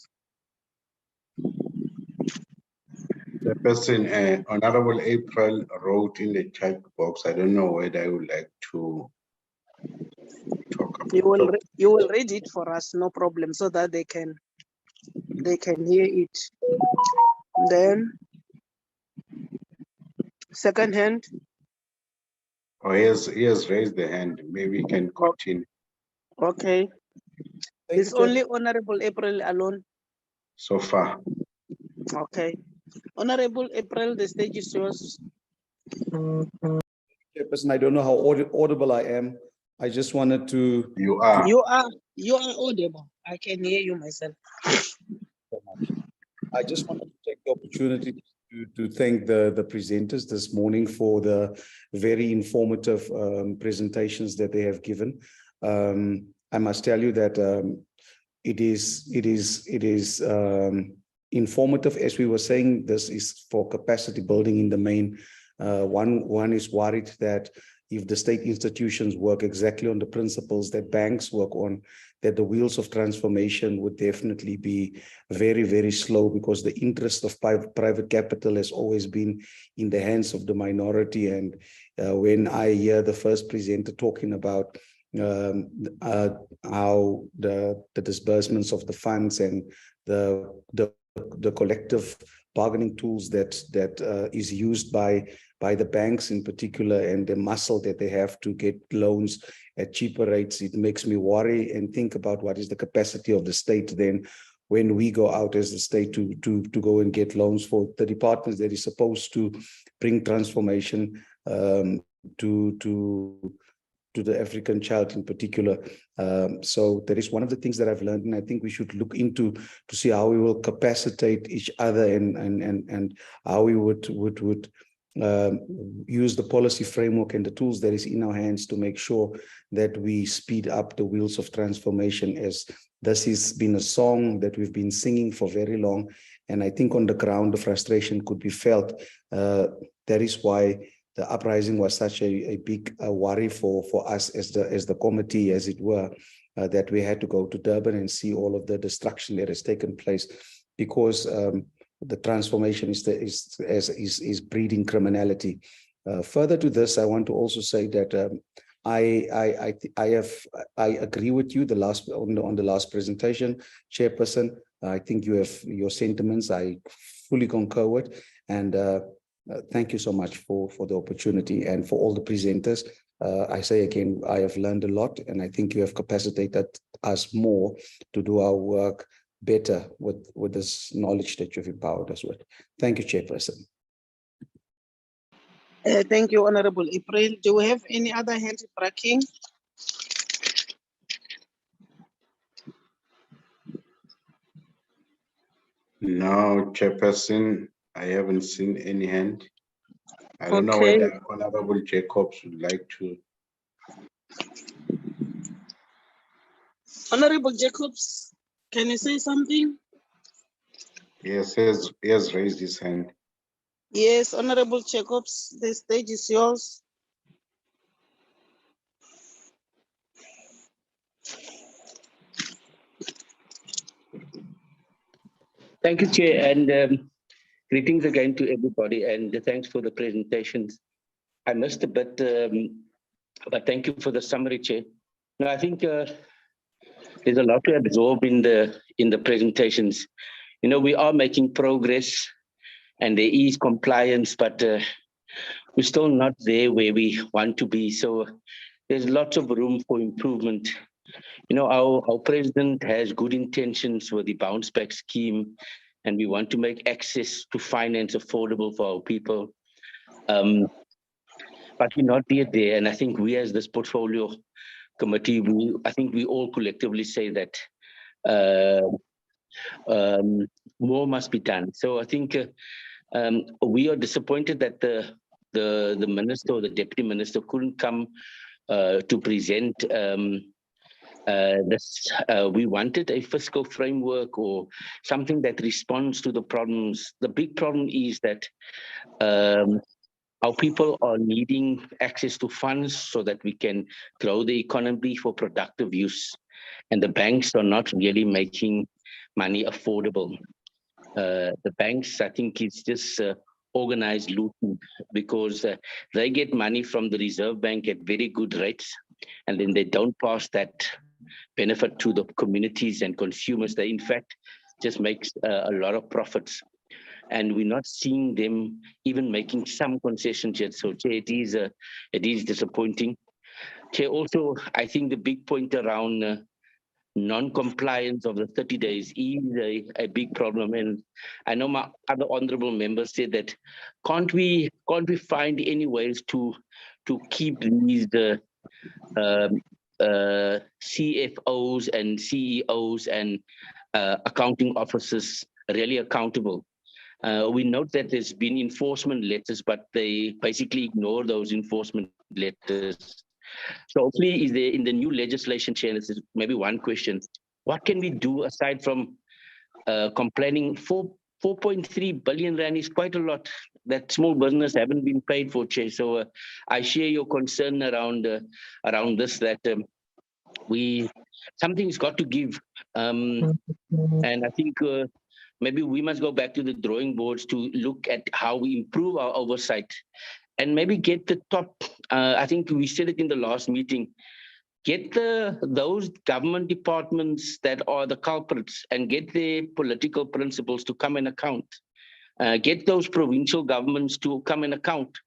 S2: The person, Honorable April, wrote in the chat box. I don't know whether I would like to talk about it.
S1: You will read it for us, no problem, so that they can hear it. Then, second hand.
S2: Oh, he has raised the hand. Maybe he can continue.
S1: Okay. It's only Honorable April alone.
S2: So far.
S1: Okay. Honorable April, the stage is yours.
S10: Chairperson, I don't know how audible I am. I just wanted to.
S2: You are.
S1: You are audible. I can hear you myself.
S10: I just wanted to take the opportunity to thank the presenters this morning for the very informative presentations that they have given. I must tell you that it is informative. As we were saying, this is for capacity building in the main. One is worried that if the state institutions work exactly on the principles that banks work on, that the wheels of transformation would definitely be very, very slow, because the interest of private capital has always been in the hands of the minority. And when I hear the first presenter talking about how the disbursements of the funds and the collective bargaining tools that is used by the banks in particular, and the muscle that they have to get loans at cheaper rates, it makes me worry and think about what is the capacity of the state then when we go out as the state to go and get loans for the departments that is supposed to bring transformation to the African child in particular. So that is one of the things that I've learned, and I think we should look into to see how we will capacitate each other and how we would use the policy framework and the tools that is in our hands to make sure that we speed up the wheels of transformation, as this has been a song that we've been singing for very long. And I think on the ground, the frustration could be felt. That is why the uprising was such a big worry for us as the committee, as it were, that we had to go to Durban and see all of the destruction that has taken place, because the transformation is breeding criminality. Further to this, I want to also say that I agree with you on the last presentation, Chairperson. I think you have your sentiments. I fully concur with, and thank you so much for the opportunity and for all the presenters. I say again, I have learned a lot, and I think you have capacitated us more to do our work better with this knowledge that you've empowered us with. Thank you, Chairperson.
S1: Thank you, Honorable April. Do we have any other hand braking?
S2: No, Chairperson, I haven't seen any hand. I don't know
S1: Okay.
S2: whether Honorable Jacobs would like to.
S1: Honorable Jacobs, can you say something?
S2: Yes, he has raised his hand.
S1: Yes, Honorable Jacobs, the stage is yours.
S11: Thank you, Chair, and greetings again to everybody, and thanks for the presentations. I missed a bit, but thank you for the summary, Chair. No, I think there's a lot to absorb in the presentations. You know, we are making progress, and there is compliance, but we're still not there where we want to be. So there's lots of room for improvement. You know, our president has good intentions with the bounce back scheme, and we want to make access to finance affordable for our people. But we're not yet there. And I think we as this portfolio committee, I think we all collectively say that more must be done. So I think we are disappointed that the minister or the deputy minister couldn't come to present this. We wanted a fiscal framework or something that responds to the problems. The big problem is that our people are needing access to funds so that we can grow the economy for productive use. And the banks are not really making money affordable. The banks, I think it's just organized looting, because they get money from the Reserve Bank at very good rates, and then they don't pass that benefit to the communities and consumers. They in fact just makes a lot of profits, and we're not seeing them even making some concessions yet. So Chair, it is disappointing. Chair, also I think the big point around non-compliance of the 30 days is a big problem, and I know my other honorable members said that can't we find any ways to keep these CFOs and CEOs and accounting officers really accountable. We note that there's been enforcement letters, but they basically ignore those enforcement letters. So hopefully, is there in the new legislation, Chair, this is maybe one question, what can we do aside from complaining? 4.3 billion rand is quite a lot that small business haven't been paid for, Chair. So I share your concern around this, that something's got to give. And I think maybe we must go back to the drawing boards to look at how we improve our oversight, and maybe get the top, I think we said it in the last meeting, get those government departments that are the culprits and get their political principles to come and account. Get those provincial governments to come and account.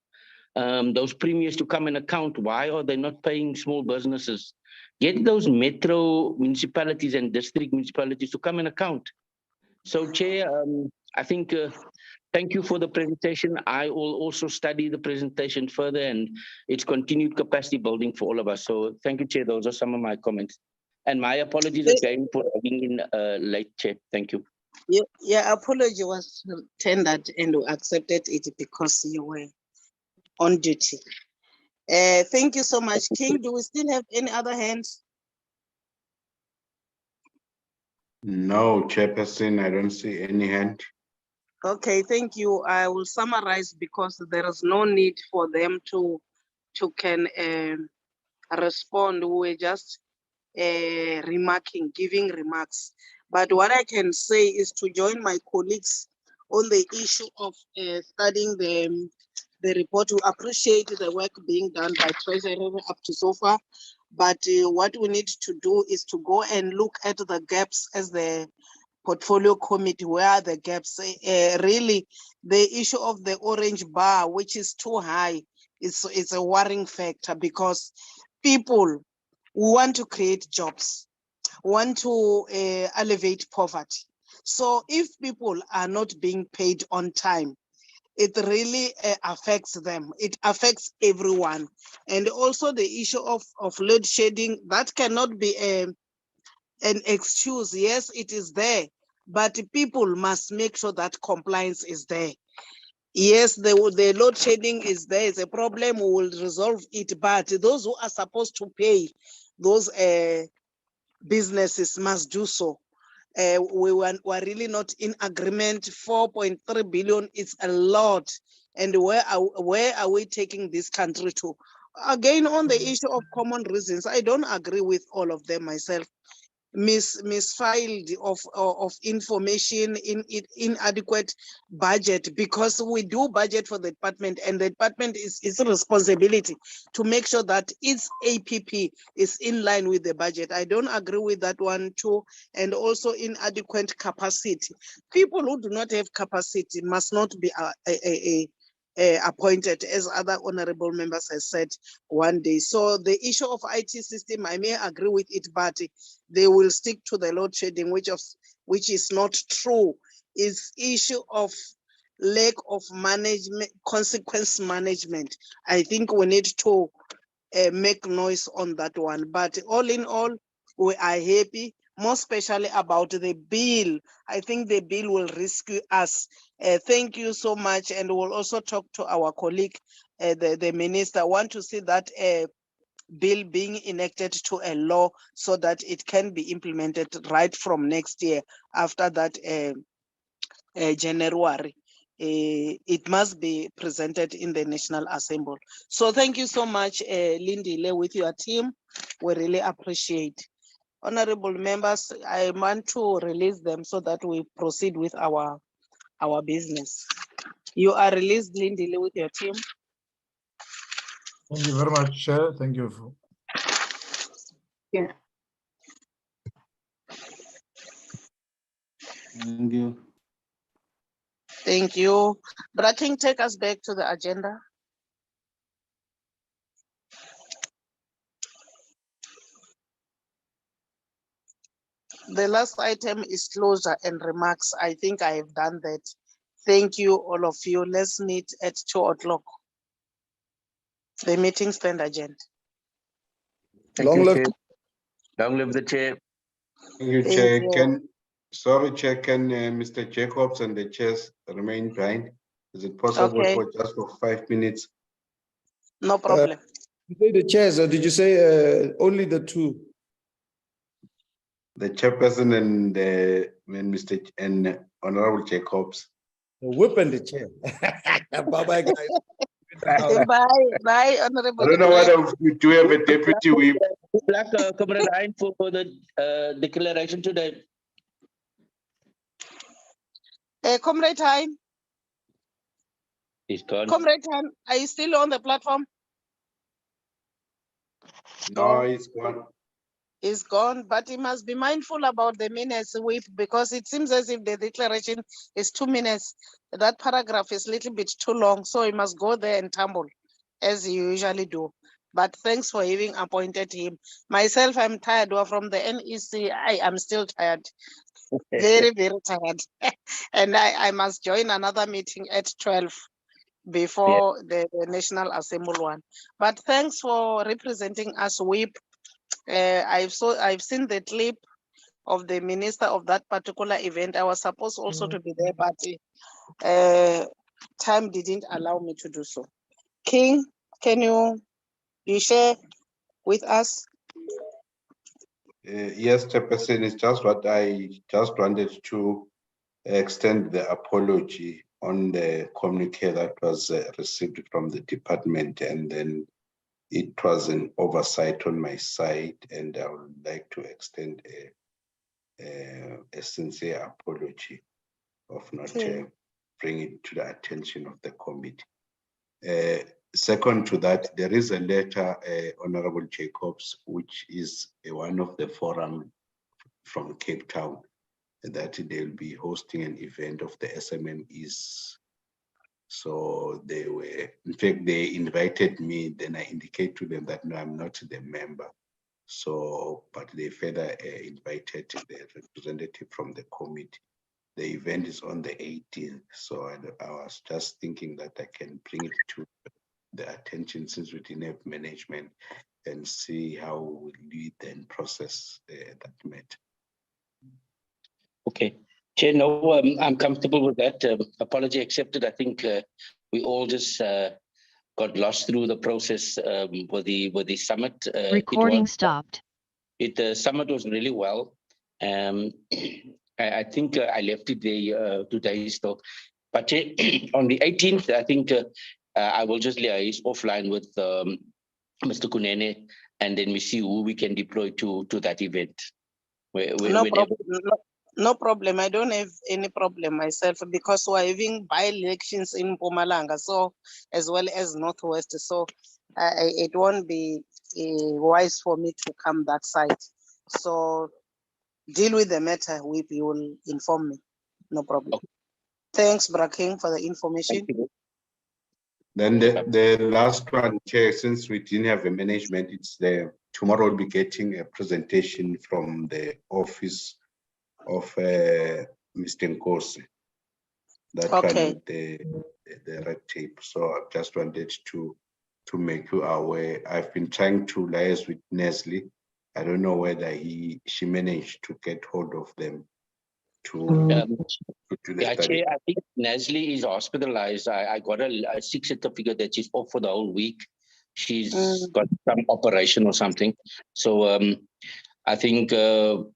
S11: Those premiers to come and account. Why are they not paying small businesses? Get those metro municipalities and district municipalities to come and account. So Chair, I think thank you for the presentation. I will also study the presentation further, and it's continued capacity building for all of us. So thank you, Chair. Those are some of my comments. And my apologies again for having in late, Chair. Thank you.
S1: Your apology was tendered and we accepted it because you were on duty. Thank you so much. King, do we still have any other hands?
S2: No, Chairperson, I don't see any hand.
S1: Okay, thank you. I will summarize because there is no need for them to can respond. We're just giving remarks. But what I can say is to join my colleagues on the issue of studying the report. We appreciate the work being done by Treasury up to so far. But what we need to do is to go and look at the gaps as the portfolio committee. Where are the gaps? Really, the issue of the orange bar, which is too high, it's a worrying factor because people want to create jobs, want to elevate poverty. So if people are not being paid on time, it really affects them. It affects everyone. And also the issue of load shedding, that cannot be an excuse. Yes, it is there, but people must make sure that compliance is there. Yes, the load shedding is there. It's a problem. We will resolve it. But those who are supposed to pay those businesses must do so. We were really not in agreement. 4.3 billion is a lot. And where are we taking this country to? Again, on the issue of common reasons, I don't agree with all of them myself. Misfiled of information, inadequate budget, because we do budget for the department, and the department is its responsibility to make sure that its APP is in line with the budget. I don't agree with that one too. And also inadequate capacity. People who do not have capacity must not be appointed, as other honorable members have said one day. So the issue of IT system, I may agree with it, but they will stick to the load shedding, which is not true. It's issue of lack of management, consequence management. I think we need to make noise on that one. But all in all, we are happy, more especially about the bill. I think the bill will rescue us. Thank you so much. And we'll also talk to our colleague, the minister. I want to see that bill being enacted to a law so that it can be implemented right from next year. After that, January, it must be presented in the National Assembly. So thank you so much, Lindile, with your team. We really appreciate. Honorable members, I want to release them so that we proceed with our business. You are released, Lindile, with your team.
S5: Thank you very much, Chair. Thank you.
S7: Yeah.
S6: Thank you.
S1: Thank you. Braking, take us back to the agenda. The last item is closure and remarks. I think I have done that. Thank you, all of you. Let's meet at 2 o'clock. The meeting stand adjourned.
S11: Long live the chair.
S2: Thank you, Chair. Chair, can Mr. Jacobs and the chairs remain behind? Is it possible
S1: Okay.
S2: for just for 5 minutes?
S1: No problem.
S10: You say the chairs, or did you say only the two?
S2: The chairperson and Mr. and Honorable Jacobs.
S10: The whip and the chair. Bye-bye, guys.
S1: Bye, Honorable.
S2: I don't know whether we do have a deputy whip.
S11: Black Comrade Ryan for the declaration today.
S1: Comrade Time.
S11: He's gone.
S1: Comrade Time, are you still on the platform?
S2: No, he's gone.
S1: Is gone, but he must be mindful about the minutes whip, because it seems as if the declaration is 2 minutes. That paragraph is a little bit too long, so he must go there and tumble, as you usually do. But thanks for having appointed him. Myself, I'm tired. From the NEC, I am still tired. Very, very tired. And I must join another meeting at 12 before the National Assembly one. But thanks for representing us, Whip. I've seen the clip of the minister of that particular event. I was supposed also to be there, but time didn't allow me to do so. King, can you share with us?
S2: Yes, Chairperson, it's just what I just wanted to extend the apology on the communique that was received from the department, and then it was an oversight on my side, and I would like to extend a sincere apology of not bringing it to the attention of the committee. Second to that, there is a letter, Honorable Jacobs, which is one of the forum from Cape Town, that they'll be hosting an event of the SMMEs. So they were, in fact, they invited me, then I indicate to them that no, I'm not the member. So, but they further invited the representative from the committee. The event is on the 18th. So I was just thinking that I can bring it to the attention, since we didn't have management, and see how we then process that matter.
S11: Okay. Chair, no, I'm comfortable with that. Apology accepted. I think we all just got lost through the process with the summit.
S12: Recording stopped.
S11: The summit was really well. I think I left it there today still. But on the 18th, I think I will just liaise offline with Mr. Kunene, and then we see who we can deploy to that event.
S1: No problem. I don't have any problem myself, because we're having by-elections in Mpumalanga, so as well as Northwest. So it won't be wise for me to come that side. So deal with the matter. You will inform me. No problem. Okay. Thanks, Braking, for the information.
S2: Then the last one, Chair, since we didn't have a management, it's there. Tomorrow we'll be getting a presentation from the office of Mr. Nkosi, that one with the red tape. So I just wanted to make you aware. I've been trying to liaise with Nestle. I don't know whether she managed to get hold of them to the study.
S11: Chair, I think Nestle is hospitalized. I got a sick certificate that she's off for the whole week. She's got some operation or something. So I think Mr.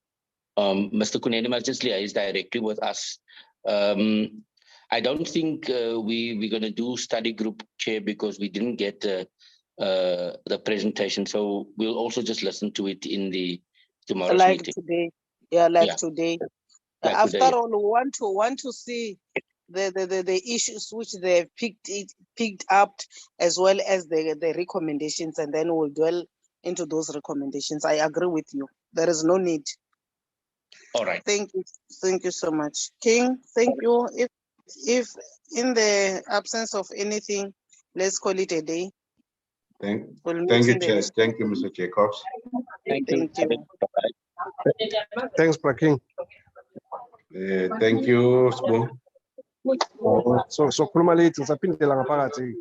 S11: Kunene must just liaise directly with us. I don't think we're going to do study group, Chair, because we didn't get the presentation. So we'll also just listen to it in the tomorrow's meeting.
S1: Today. Today.
S11: Like
S1: After
S11: today.
S1: all, we want to see the issues which they picked up, as well as the recommendations, and then we'll dwell into those recommendations. I agree with you. There is no need.
S11: All right.
S1: Thank you so much, King. Thank you. If in the absence of anything, let's call it a day.
S2: Thank you, Chair. Thank you, Mr. Jacobs.
S11: Thank you.
S13: Thanks, Braking.
S2: Thank you, Sbu.
S13: So khuluma lithi ngisaphindela ngaphakathi.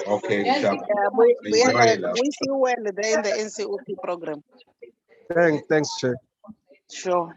S2: Okay, sharp.
S1: Wish you well there in the NCOP program.
S13: Thanks, Chair.
S1: Sure.